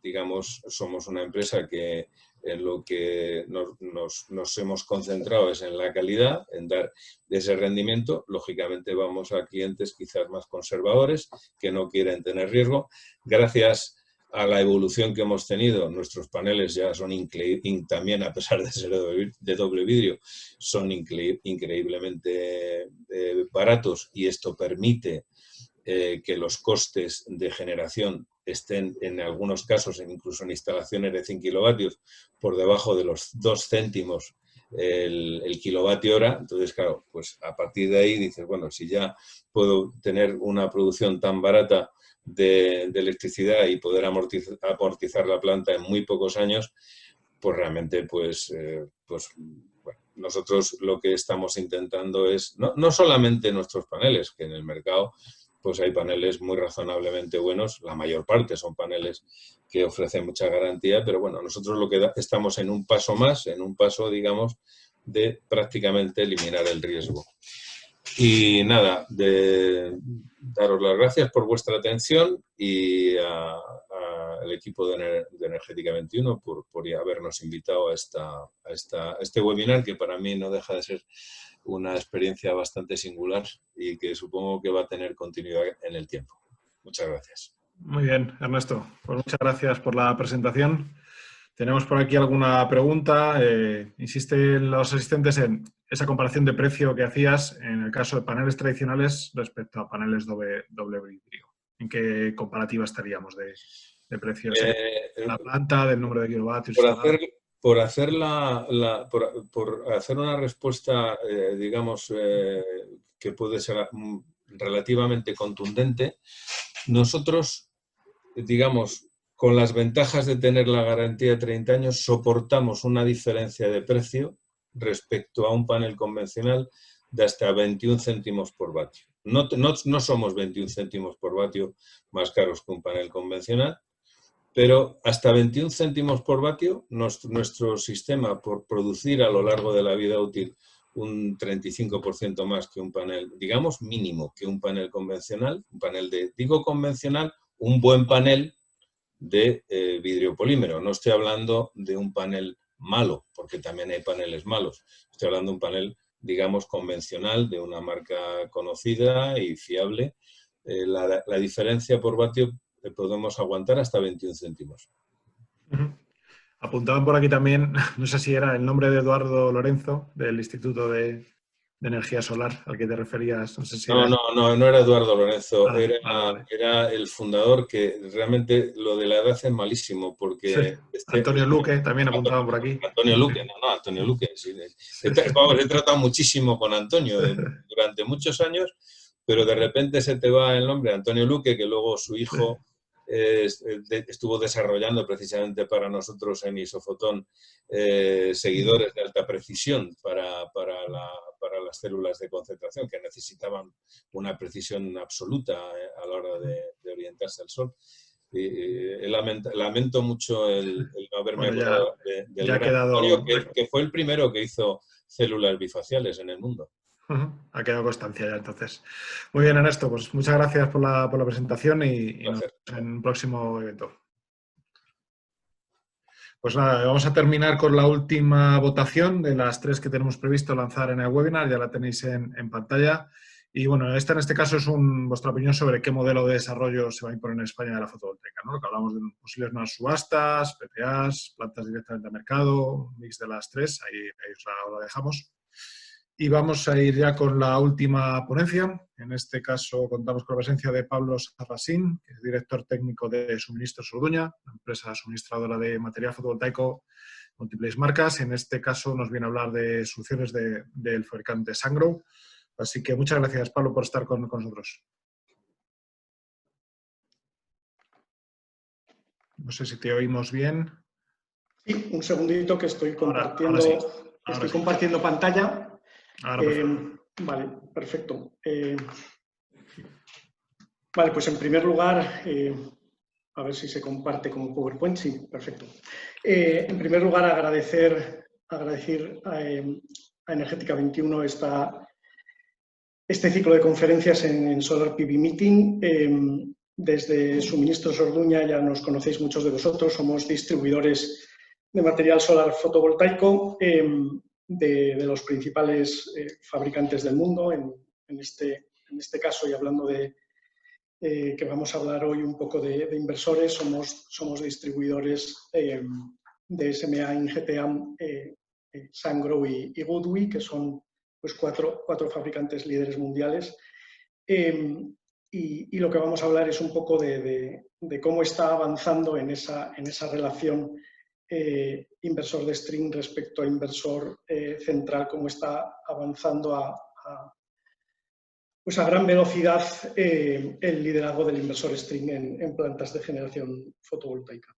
[SPEAKER 5] digamos, somos una empresa que en lo que nos hemos concentrado es en la calidad, en dar ese rendimiento. Lógicamente vamos a clientes quizás más conservadores, que no quieren tener riesgo. Gracias a la evolución que hemos tenido, nuestros paneles ya son también, a pesar de ser de doble vidrio, son increíblemente baratos, y esto permite que los costes de generación estén en algunos casos, incluso en instalaciones de 100 kilovatios, por debajo de los 2 céntimos el kilovatio hora. Entonces, claro, pues a partir de ahí dices, bueno, si ya puedo tener una producción tan barata de electricidad y poder amortizar la planta en muy pocos años, pues realmente pues bueno, nosotros lo que estamos intentando es, no solamente nuestros paneles, que en el mercado pues hay paneles muy razonablemente buenos, la mayor parte son paneles que ofrecen mucha garantía, pero bueno, nosotros lo que estamos en un paso más, en un paso, digamos, de prácticamente eliminar el riesgo. Y nada, de daros las gracias por vuestra atención y al equipo de Energética 21 por habernos invitado a este webinar, que para mí no deja de ser una experiencia bastante singular y que supongo que va a tener continuidad en el tiempo. Muchas gracias.
[SPEAKER 1] Muy bien, Ernesto. Pues muchas gracias por la presentación. Tenemos por aquí alguna pregunta. Insisten los asistentes en esa comparación de precio que hacías en el caso de paneles tradicionales respecto a paneles doble vidrio. ¿En qué comparativa estaríamos de precios? ¿La planta, del número de kilovatios?
[SPEAKER 5] Por hacer una respuesta, digamos, que puede ser relativamente contundente, nosotros, digamos, con las ventajas de tener la garantía de 30 años, soportamos una diferencia de precio respecto a un panel convencional de hasta 21 céntimos por vatio. No somos 21 céntimos por vatio más caros que un panel convencional, pero hasta 21 céntimos por vatio, nuestro sistema, por producir a lo largo de la vida útil un 35% más que un panel, digamos mínimo, que un panel convencional, convencional, un buen panel de vidrio polímero. No estoy hablando de un panel malo, porque también hay paneles malos. Estoy hablando de un panel, digamos, convencional, de una marca conocida y fiable. La diferencia por vatio podemos aguantar hasta 21 céntimos.
[SPEAKER 1] Apuntaban por aquí también, no sé si era el nombre de Eduardo Lorenzo, del Instituto de Energía Solar, al que te referías. No sé si
[SPEAKER 5] no era Eduardo Lorenzo, era el fundador, que realmente lo de la edad es malísimo, porque...
[SPEAKER 1] Sí. Antonio Luque, también apuntaban por aquí.
[SPEAKER 5] Antonio Luque, Antonio Luque. Sí. Vamos, he tratado muchísimo con Antonio durante muchos años, pero de repente se te va el nombre Antonio Luque, que luego su hijo estuvo desarrollando precisamente para nosotros en Isofotón seguidores de alta precisión para las células de concentración, que necesitaban una precisión absoluta a la hora de orientarse al sol. Lamento mucho el no haberme acordado del gran Antonio, que fue el primero que hizo células bifaciales en el mundo.
[SPEAKER 1] Ha quedado constancia ya, entonces. Muy bien, Ernesto, pues muchas gracias por la presentación y nos vemos en un próximo evento. Pues nada, vamos a terminar con la última votación de las 3 que tenemos previsto lanzar en el webinar, ya la tenéis en pantalla. Y bueno, en este caso es vuestra opinión sobre qué modelo de desarrollo se va a imponer en España de la fotovoltaica, ¿no? Lo que hablamos de posibles nuevas subastas, PPAs, plantas directamente a mercado, un mix de las 3, ahí os la dejamos. Y vamos a ir ya con la última ponencia. En este caso contamos con la presencia de Pablo Sarrasín, que es director técnico de Suministros Orduña, una empresa suministradora de material fotovoltaico, múltiples marcas. En este caso nos viene a hablar de soluciones del fabricante Sungrow. Así que muchas gracias, Pablo, por estar con nosotros. No sé si te oímos bien.
[SPEAKER 6] Sí, un segundito que estoy compartiendo, compartiendo pantalla. Vale, perfecto. Vale, pues en primer lugar, a ver si se comparte como PowerPoint. Sí, perfecto. En primer lugar, agradecer a Energética 21 esta este ciclo de conferencias en Solar PV Meeting. Desde Suministros Orduña ya nos conocéis muchos de vosotros, somos distribuidores de material solar fotovoltaico de los principales fabricantes del mundo. En este caso, y hablando de que vamos a hablar hoy un poco de inversores, somos distribuidores de SMA, Ingeteam, Sungrow y Goodwi, que son pues, cuatro fabricantes líderes mundiales. Y lo que vamos a hablar es un poco de cómo está avanzando en esa relación inversor de string respecto a inversor central, cómo está avanzando a gran velocidad el liderazgo del inversor string en plantas de generación fotovoltaica.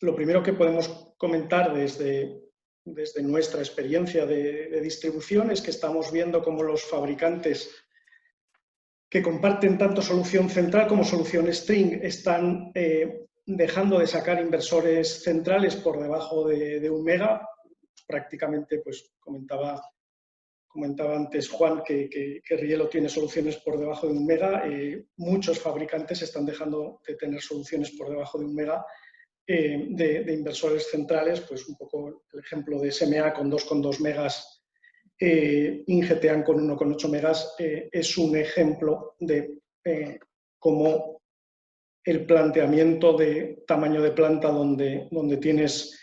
[SPEAKER 6] Lo primero que podemos comentar desde nuestra experiencia de distribución es que estamos viendo cómo los fabricantes que comparten tanto solución central como solución string están dejando de sacar inversores centrales por debajo de 1 mega. Prácticamente, pues comentaba antes Juan que Rielo tiene soluciones por debajo de 1 mega. Muchos fabricantes están dejando de tener soluciones por debajo de 1 mega de inversores centrales. Pues un poco el ejemplo de SMA con 2,2 megas, Ingeteam con 1,8 megas, es un ejemplo de cómo el planteamiento de tamaño de planta donde tienes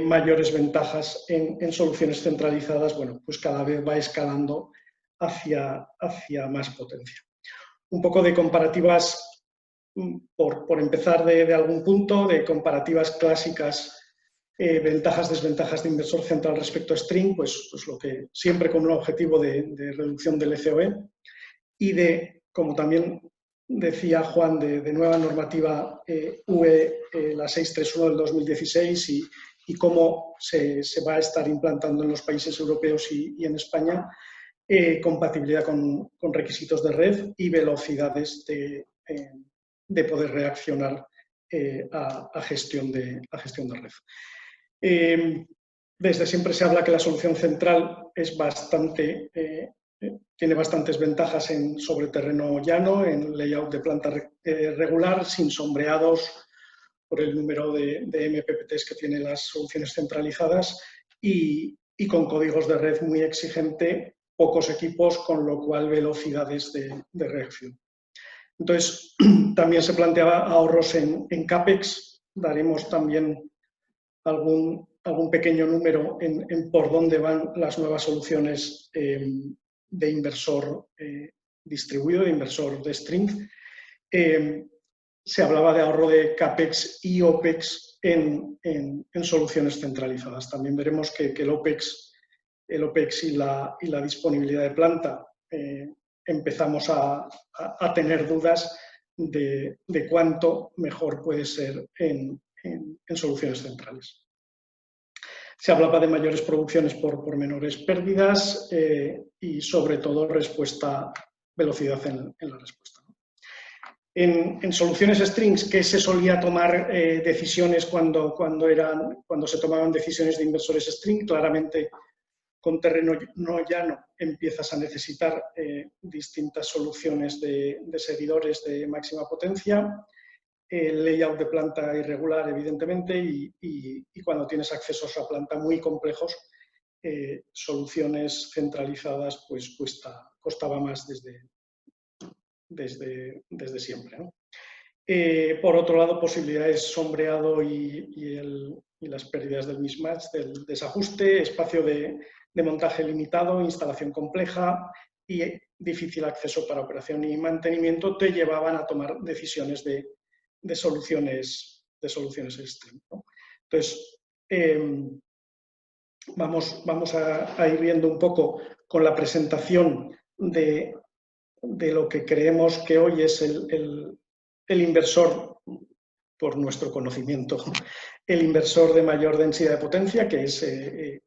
[SPEAKER 6] mayores ventajas en soluciones centralizadas, bueno, pues cada vez va escalando hacia más potencia. Un poco de comparativas, por empezar de algún punto, de comparativas clásicas, ventajas, desventajas de inversor central respecto a string, pues lo que siempre con un objetivo de reducción del ECOE y como también decía Juan, de nueva normativa UE, la 631 del 2016 y cómo se va a estar implantando en los países europeos y en España, compatibilidad con requisitos de red y velocidades de poder reaccionar a gestión de red. Desde siempre se habla que la solución central es tiene bastantes ventajas sobre terreno llano, en layout de planta regular, sin sombreados, por el número de MPPTs que tienen las soluciones centralizadas y con códigos de red muy exigente, pocos equipos, con lo cual velocidades de reacción. Entonces, también se planteaba ahorros en CAPEX. Daremos también algún pequeño número en por dónde van las nuevas soluciones de inversor distribuido, de inversor de string. Se hablaba de ahorro de CAPEX y OPEX en soluciones centralizadas. También veremos que el OPEX y la disponibilidad de planta empezamos a tener dudas de cuánto mejor puede ser en soluciones centrales. Se hablaba de mayores producciones por menores pérdidas y, sobre todo, velocidad en la respuesta. En soluciones strings, ¿qué se solía tomar decisiones cuando se tomaban decisiones de inversores string? Claramente, con terreno no llano empiezas a necesitar distintas soluciones de seguidores de máxima potencia. El layout de planta irregular, evidentemente, y cuando tienes accesos a planta muy complejos, soluciones centralizadas pues costaba más desde siempre, ¿no? Por otro lado, posibilidades sombreado y las pérdidas del mismatch, del desajuste, espacio de montaje limitado, instalación compleja y difícil acceso para operación y mantenimiento te llevaban a tomar decisiones de soluciones extreme, ¿no? Entonces, vamos a ir viendo un poco con la presentación de lo que creemos que hoy es el inversor, por nuestro conocimiento, el inversor de mayor densidad de potencia, que es el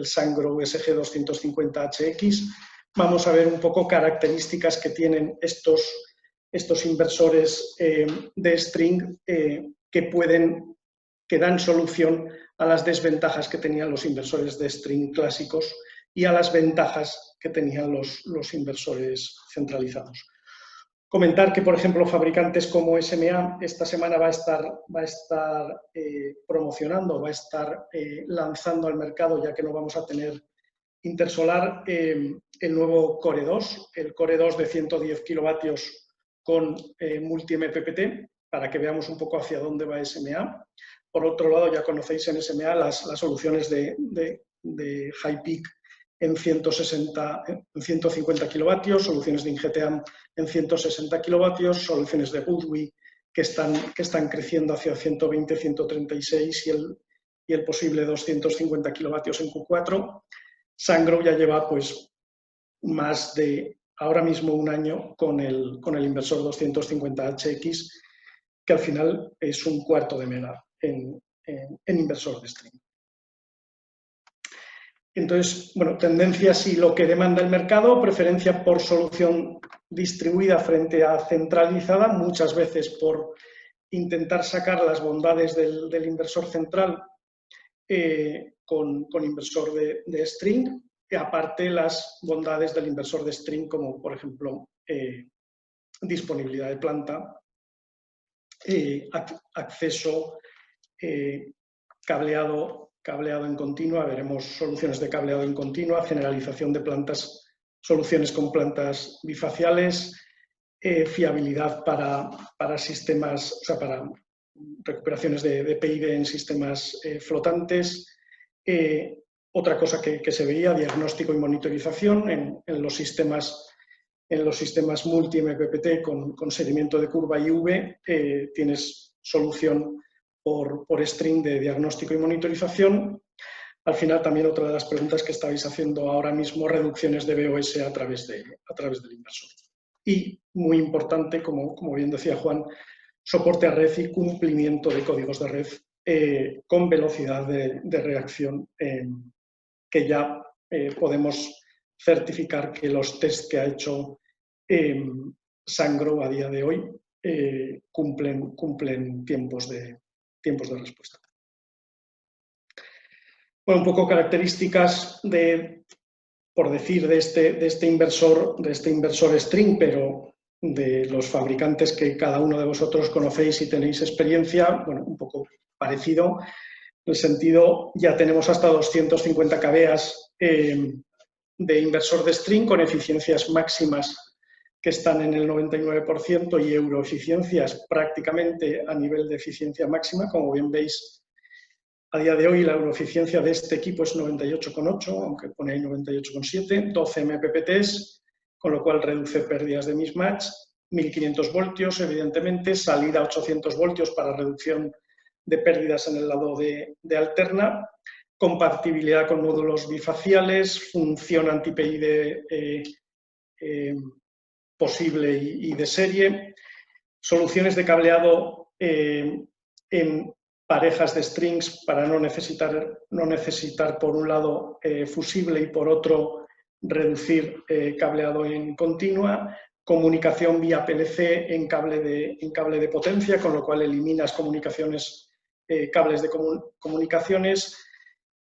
[SPEAKER 6] Sungrow SG250HX. Vamos a ver un poco características que tienen estos inversores de string que dan solución a las desventajas que tenían los inversores de string clásicos y a las ventajas que tenían los inversores centralizados. Comentar que, por ejemplo, fabricantes como SMA esta semana va a estar promocionando, va a estar lanzando al mercado, ya que no vamos a tener Intersolar, el nuevo Core 2, el Core 2 de 110 kilovatios con multi-MPPT, para que veamos un poco hacia dónde va SMA. Por otro lado, ya conocéis en SMA las soluciones de High Peak en 150 kilovatios, soluciones de InGTAM en 160 kilovatios, soluciones de Woodway que están creciendo hacia 120, 136 y el posible 250 kilovatios en Q4. Sungrow ya lleva pues más de ahora mismo un año con el inversor 250HX, que al final es un cuarto de mega en inversor de stream. Entonces, bueno, tendencias y lo que demanda el mercado, preferencia por solución distribuida frente a centralizada, muchas veces por intentar sacar las bondades del inversor central con inversor de string, y aparte las bondades del inversor de string, como por ejemplo disponibilidad de planta, acceso, cableado en continua, veremos soluciones de cableado en continua, generalización de plantas, soluciones con plantas bifaciales, fiabilidad para sistemas, o sea, para recuperaciones de PID en sistemas flotantes. Otra cosa que se veía, diagnóstico y monitorización en los sistemas multi-MPPT con seguimiento de curva IV, tienes solución por string de diagnóstico y monitorización. Al final, también otra de las preguntas que estáis haciendo ahora mismo, reducciones de BOS a través del inversor. Y, muy importante, como bien decía Juan, soporte a red y cumplimiento de códigos de red con velocidad de reacción, que ya podemos certificar que los test que ha hecho Sungrow a día de hoy cumplen tiempos de respuesta. Bueno, un poco características por decir, de este inversor string, pero de los fabricantes que cada uno de vosotros conocéis y tenéis experiencia, bueno, un poco parecido. En el sentido, ya tenemos hasta 250 kVA de inversor de string con eficiencias máximas que están en el 99% y euroeficiencias prácticamente a nivel de eficiencia máxima. Como bien veis, a día de hoy la euroeficiencia de este equipo es 98,8, aunque pone ahí 98,7, 12 MPPTs, con lo cual reduce pérdidas de mismatch, 1500 voltios, evidentemente, salida a 800 voltios para reducción de pérdidas en el lado de alterna, compatibilidad con módulos bifaciales, función anti-PID posible y de serie, soluciones de cableado en parejas de strings para no necesitar por un lado fusible y por otro reducir cableado en continua, comunicación vía PLC en cable de potencia, con lo cual eliminas cables de comunicaciones.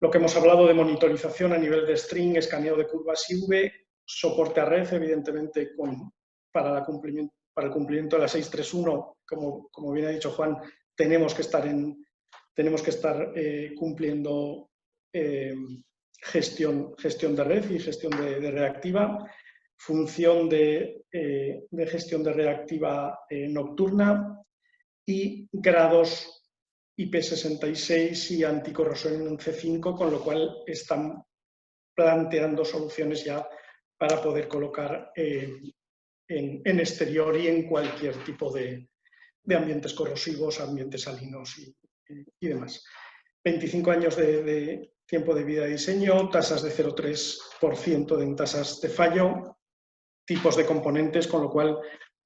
[SPEAKER 6] Lo que hemos hablado de monitorización a nivel de string, escaneo de curvas IV, soporte a red, evidentemente, para el cumplimiento de la 631, como bien ha dicho Juan, tenemos que estar cumpliendo gestión de red y gestión de reactiva, función de gestión de reactiva nocturna y grados IP66 y anticorrosión en C5, con lo cual están planteando soluciones ya para poder colocar en exterior y en cualquier tipo de ambientes corrosivos, ambientes salinos y demás. 25 años de tiempo de vida de diseño, tasas de 0,3% en tasas de fallo, tipos de componentes, con lo cual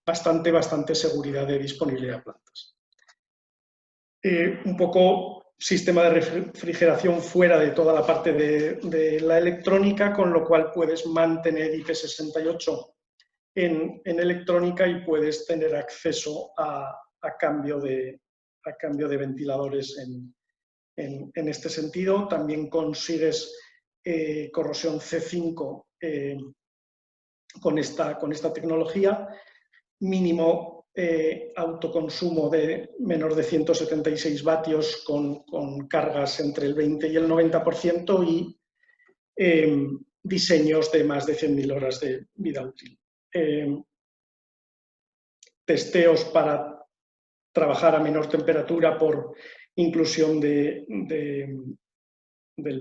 [SPEAKER 6] bastante seguridad de disponibilidad de plantas. Un poco sistema de refrigeración fuera de toda la parte de la electrónica, con lo cual puedes mantener IP68 en electrónica y puedes tener acceso a cambio de ventiladores en este sentido. También consigues corrosión C5 con esta tecnología, mínimo autoconsumo de menor de 176 vatios con cargas entre el 20 y el 90% y diseños de más de 100.000 horas de vida útil. Testeos para trabajar a menor temperatura por inclusión del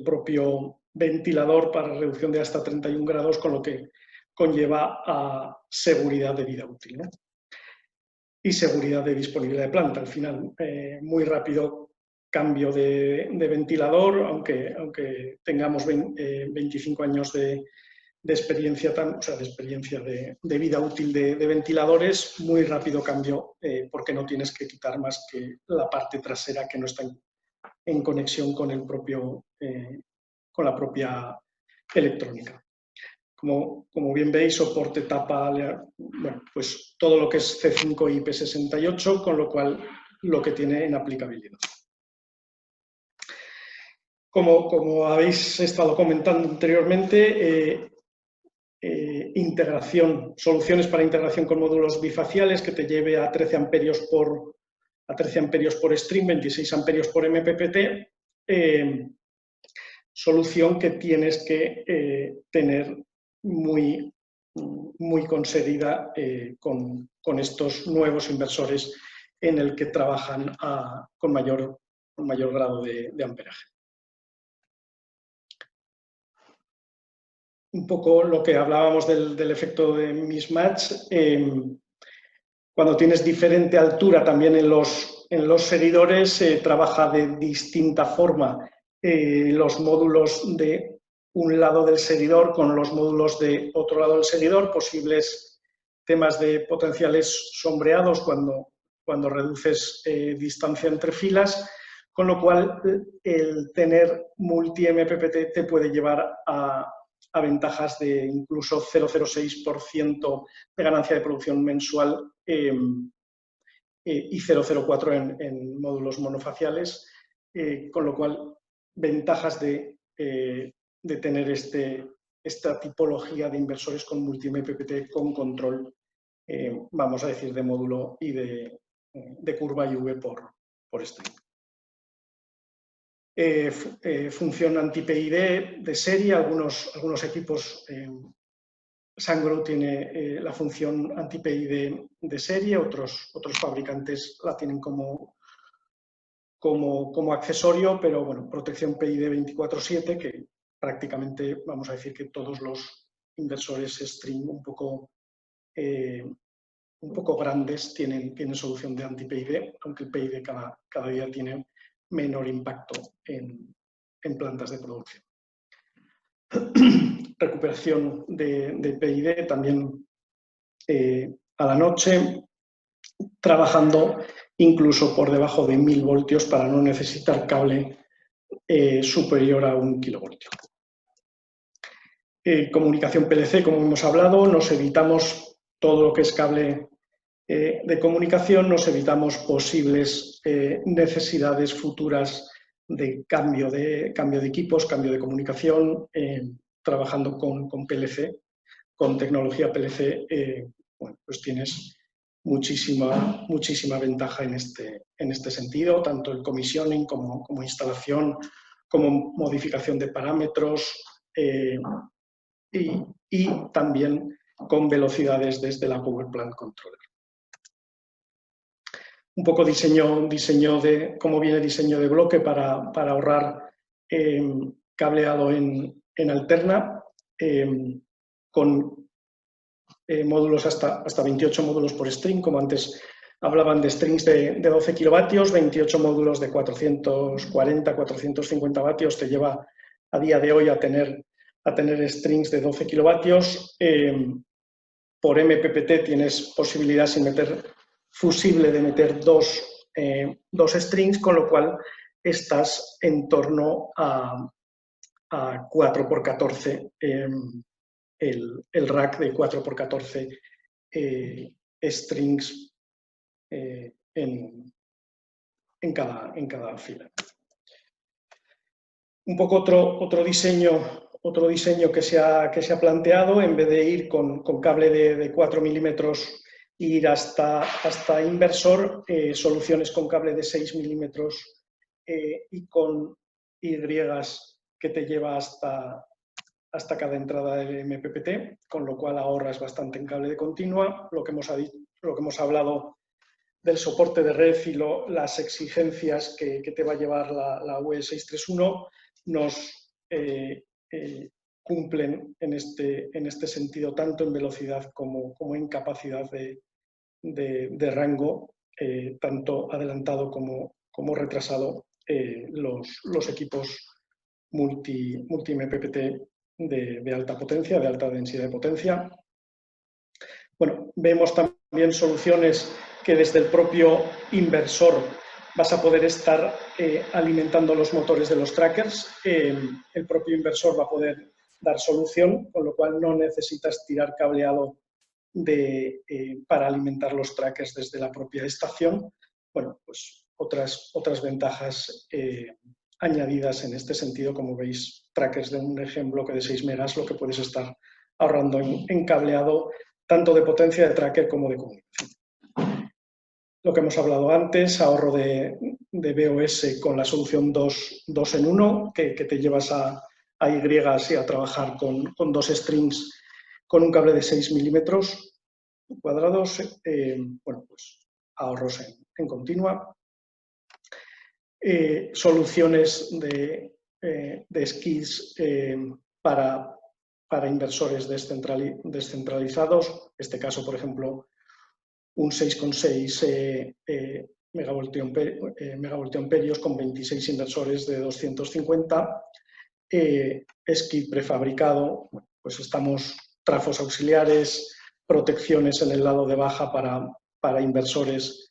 [SPEAKER 6] propio ventilador para reducción de hasta 31 grados, con lo que conlleva a seguridad de vida útil, ¿no? Y seguridad de disponibilidad de planta. Al final, muy rápido cambio de ventilador, aunque tengamos 25 años de experiencia, de vida útil de ventiladores, muy rápido cambio porque no tienes que quitar más que la parte trasera que no está en conexión con con la propia electrónica. Como bien veis, soporte tapa, bueno, pues todo lo que es C5 y IP68, con lo cual lo que tiene en aplicabilidad. Como habéis estado comentando anteriormente, soluciones para integración con módulos bifaciales que te lleve a 13 amperios por string, 26 amperios por MPPT, solución que tienes que tener muy conseguida con estos nuevos inversores en el que trabajan con mayor grado de amperaje. Un poco lo que hablábamos del efecto de mismatch, cuando tienes diferente altura también en los seguidores, trabaja de distinta forma los módulos de un lado del seguidor con los módulos de otro lado del seguidor, posibles temas de potenciales sombreados cuando reduces distancia entre filas, con lo cual el tener multi-MPPT te puede llevar a ventajas de incluso 0,06% de ganancia de producción mensual y 0,04 en módulos monofaciales, con lo cual ventajas de tener esta tipología de inversores con multi-MPPT con control, vamos a decir, de módulo y de curva IV por string. Función anti-PID de serie, algunos equipos, Sungrow tiene la función anti-PID de serie, otros fabricantes la tienen como accesorio, pero bueno, protección PID 24/7, que prácticamente vamos a decir que todos los inversores string un poco grandes tienen solución de anti-PID, aunque el PID cada día tiene menor impacto en plantas de producción. Recuperación de PID también a la noche, trabajando incluso por debajo de 1000 voltios para no necesitar cable superior a 1 kilovoltio. Comunicación PLC, como hemos hablado, nos evitamos todo lo que es cable de comunicación, nos evitamos posibles necesidades futuras de cambio de equipos, cambio de comunicación, trabajando con PLC, con tecnología PLC, bueno, pues tienes muchísima ventaja en este sentido, tanto el commissioning como instalación, como modificación de parámetros y también con velocidades desde la Power Plant Controller. Un poco cómo viene diseño de bloque para ahorrar cableado en alterna, con módulos hasta 28 módulos por string, como antes hablaban de strings de 12 kilovatios, 28 módulos de 440, 450 vatios te lleva a día de hoy a tener strings de 12 kilovatios. Por MPPT tienes posibilidad sin meter fusible de meter dos strings, con lo cual estás en torno a 4x14, el rack de 4x14 strings en cada fila. Un poco otro diseño otro diseño que se ha planteado, en vez de ir con cable de 4 milímetros e ir hasta inversor, soluciones con cable de 6 milímetros y con Y que te lleva hasta cada entrada del MPPT, con lo cual ahorras bastante en cable de continua. Lo que hemos hablado del soporte de red y las exigencias que te va a llevar la UE 631 nos cumplen en este sentido, tanto en velocidad como en capacidad de rango, tanto adelantado como retrasado, los equipos multi-MPPT de alta potencia, de alta densidad de potencia. Bueno, vemos también soluciones que desde el propio inversor vas a poder estar alimentando los motores de los trackers. El propio inversor va a poder dar solución, con lo cual no necesitas tirar cableado para alimentar los trackers desde la propia estación. Bueno, pues otras ventajas añadidas en este sentido, como veis, trackers de un bloque de 6 megas, lo que puedes estar ahorrando en cableado, tanto de potencia de tracker como de comunicación. Lo que hemos hablado antes, ahorro de BOS con la solución 2 en 1, que te llevas a Y y a trabajar con 2 strings con un cable de 6 milímetros cuadrados. Bueno, pues ahorros en continua. Soluciones de skills para inversores descentralizados. En este caso, por ejemplo, un 6,6 megavoltioamperios con 26 inversores de 250. Skid prefabricado, pues estamos trafos auxiliares, protecciones en el lado de baja para inversores.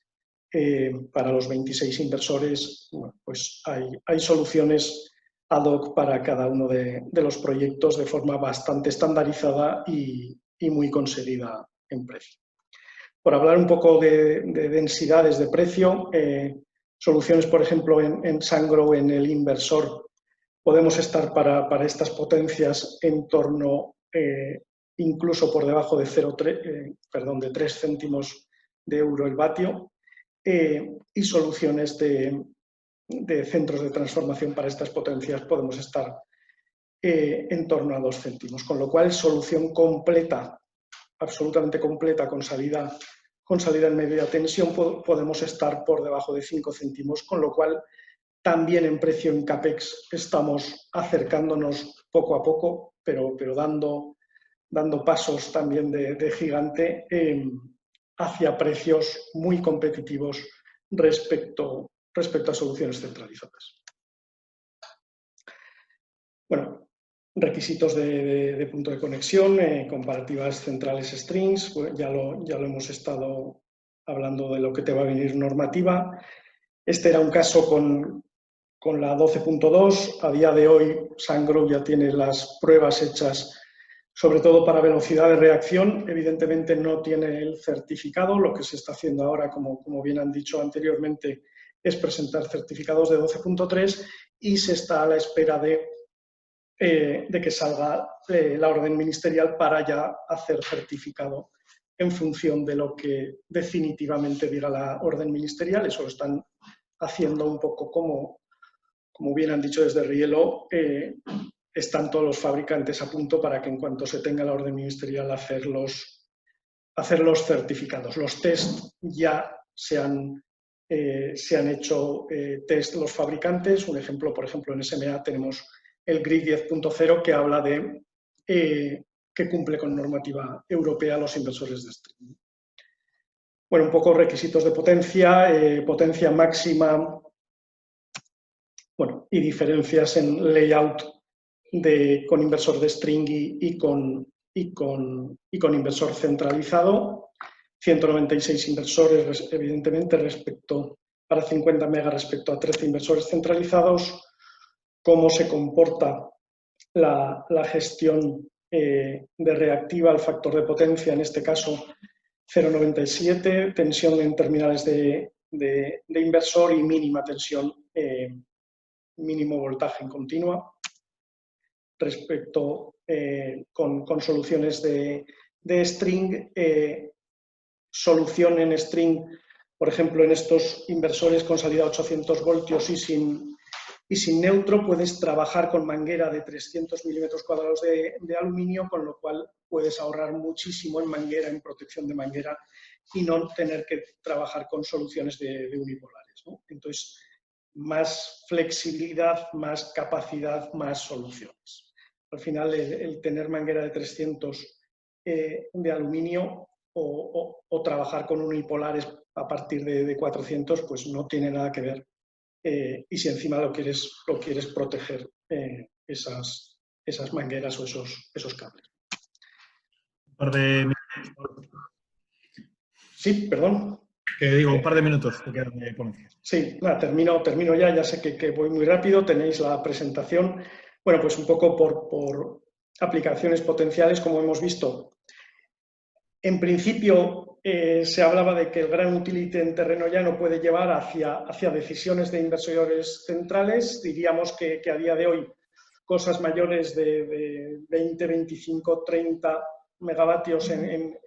[SPEAKER 6] Para los 26 inversores, bueno, pues hay soluciones ad hoc para cada uno de los proyectos de forma bastante estandarizada y muy conseguida en precio. Por hablar un poco de densidades de precio, soluciones, por ejemplo, en Sungrow, en el inversor, podemos estar para estas potencias en torno, incluso por debajo de 3 céntimos de euro el vatio. Y soluciones de centros de transformación para estas potencias podemos estar en torno a 2 céntimos, con lo cual solución completa, absolutamente completa, con salida en media tensión, podemos estar por debajo de 5 céntimos, con lo cual también en precio en CAPEX estamos acercándonos poco a poco, pero dando pasos también de gigante hacia precios muy competitivos respecto a soluciones centralizadas. Bueno, requisitos de punto de conexión, comparativas centrales strings, pues ya lo hemos estado hablando de lo que te va a venir normativa. Este era un caso con la 12.2. A día de hoy, Sungrow ya tiene las pruebas hechas, sobre todo para velocidad de reacción. Evidentemente no tiene el certificado. Lo que se está haciendo ahora, como bien han dicho anteriormente, es presentar certificados de 12.3 y se está a la espera de que salga la orden ministerial para ya hacer certificado en función de lo que definitivamente diga la orden ministerial. Eso lo están haciendo un poco como bien han dicho desde Rielo, están todos los fabricantes a punto para que en cuanto se tenga la orden ministerial hacer los certificados. Los test ya se han hecho test los fabricantes. Un ejemplo, por ejemplo, en SMA tenemos el GRID 10.0 que habla de que cumple con normativa europea los inversores de streaming. Bueno, un poco requisitos de potencia máxima, bueno, y diferencias en layout con inversor de string y con inversor centralizado. 196 inversores, evidentemente, para 50 megas respecto a 13 inversores centralizados. Cómo se comporta la gestión de reactiva al factor de potencia, en este caso 0,97, tensión en terminales de inversor y mínima tensión, mínimo voltaje en continua. respecto con soluciones de string, solución en string, por ejemplo, en estos inversores con salida a 800 voltios y sin neutro, puedes trabajar con manguera de 300 milímetros cuadrados de aluminio, con lo cual puedes ahorrar muchísimo en manguera, en protección de manguera, y no tener que trabajar con soluciones de unipolares, ¿no? Entonces, más flexibilidad, más capacidad, más soluciones. Al final, el tener manguera de 300 de aluminio o trabajar con unipolares a partir de 400, pues no tiene nada que ver. Y si encima lo quieres proteger, esas mangueras o esos cables.
[SPEAKER 1] Un par de minutos.
[SPEAKER 6] Sí, perdón.
[SPEAKER 1] Que digo, un par de minutos que quedan de ponencia.
[SPEAKER 6] Sí, nada, termino ya sé que voy muy rápido, tenéis la presentación. Bueno, pues un poco por aplicaciones potenciales, como hemos visto. En principio, se hablaba de que el gran utility en terreno llano puede llevar hacia decisiones de inversores centrales. Diríamos que a día de hoy cosas mayores de 20, 25, 30 megavatios en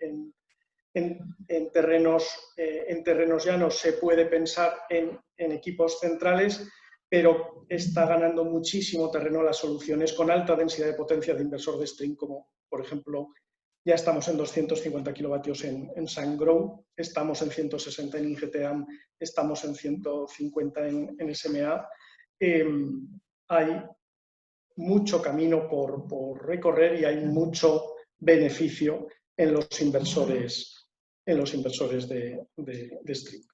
[SPEAKER 6] terrenos llanos se puede pensar en equipos centrales, pero está ganando muchísimo terreno las soluciones con alta densidad de potencia de inversor de string, como por ejemplo ya estamos en 250 kilovatios en Sungrow, estamos en 160 en IGT-AM, estamos en 150 en SMA. Hay mucho camino por recorrer y hay mucho beneficio en los inversores de string.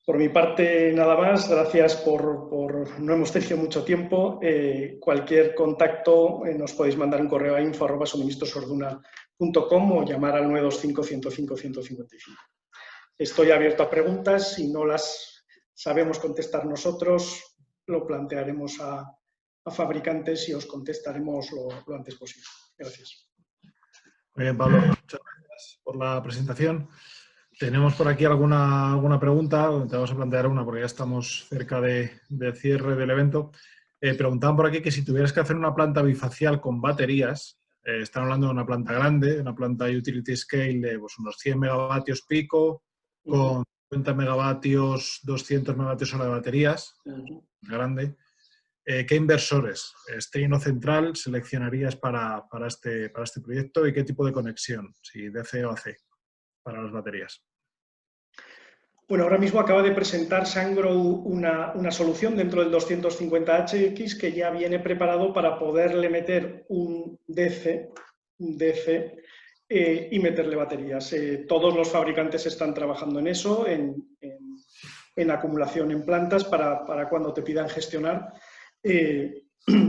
[SPEAKER 6] Por mi parte, nada más. Gracias no hemos tenido mucho tiempo. Cualquier contacto nos podéis mandar un correo a info@suministrosorduna.com o llamar al 925-105-155. Estoy abierto a preguntas. Si no las sabemos contestar nosotros, lo plantearemos a fabricantes y os contestaremos lo antes posible. Gracias.
[SPEAKER 1] Muy bien, Pablo. Muchas gracias por la presentación. Tenemos por aquí alguna pregunta, te vamos a plantear una porque ya estamos cerca del cierre del evento. Preguntaban por aquí que si tuvieras que hacer una planta bifacial con baterías, están hablando de una planta grande, una planta utility scale de pues, unos 100 megavatios pico, con 50 megavatios, 200 megavatios hora de baterías, grande. ¿Qué inversores, string o central, seleccionarías para este proyecto y qué tipo de conexión, si DC o AC, para las baterías?
[SPEAKER 6] Bueno, ahora mismo acaba de presentar Sungrow una solución dentro del 250HX que ya viene preparado para poderle meter un DC y meterle baterías. Todos los fabricantes están trabajando en eso, en acumulación en plantas para cuando te pidan gestionar.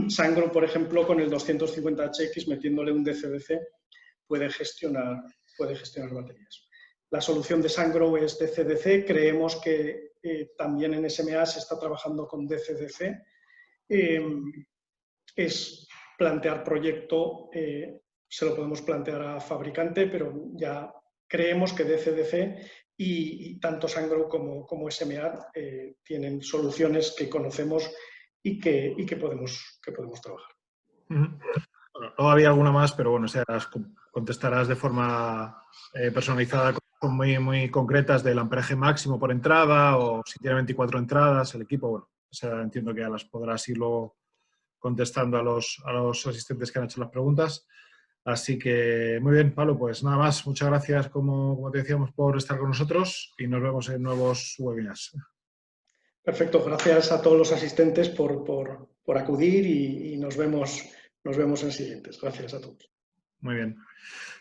[SPEAKER 6] Sungrow, por ejemplo, con el 250HX metiéndole un DC-DC puede gestionar baterías. La solución de Sungrow es DC-DC. Creemos que también en SMA se está trabajando con DC-DC. Es plantear proyecto, se lo podemos plantear a fabricante, pero ya creemos que DC-DC y tanto Sungrow como SMA tienen soluciones que conocemos y que podemos trabajar.
[SPEAKER 1] Bueno, luego había alguna más, pero bueno, las contestarás de forma personalizada, muy, muy concretas del amperaje máximo por entrada o si tiene 24 entradas el equipo. Bueno, entiendo que ya las podrás ir luego contestando a los asistentes que han hecho las preguntas. Así que muy bien, Pablo, pues nada más. Muchas gracias, como te decíamos, por estar con nosotros y nos vemos en nuevos webinars.
[SPEAKER 6] Perfecto, gracias a todos los asistentes por acudir y nos vemos en siguientes. Gracias a todos.
[SPEAKER 1] Muy bien.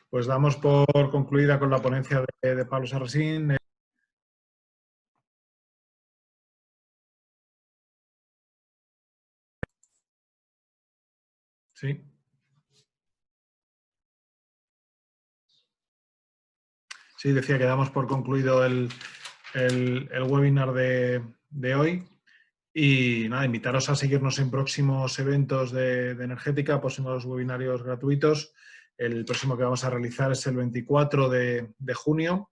[SPEAKER 1] Pues damos por concluida con la ponencia de Pablo Sarrasín. Sí. Sí, decía que damos por concluido el webinar de hoy. Y nada, invitaros a seguirnos en próximos eventos de energética, próximos webinarios gratuitos. El próximo que vamos a realizar es el 24 de junio,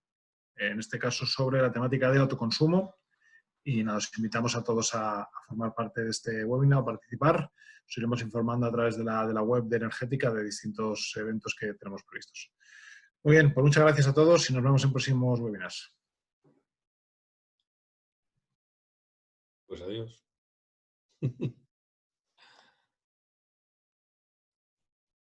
[SPEAKER 1] en este caso sobre la temática de autoconsumo. Y nada, os invitamos a todos a formar parte de este webinar, a participar. Os iremos informando a través de la web de Energética de distintos eventos que tenemos previstos. Muy bien, pues muchas gracias a todos y nos vemos en próximos webinars.
[SPEAKER 5] Pues adiós.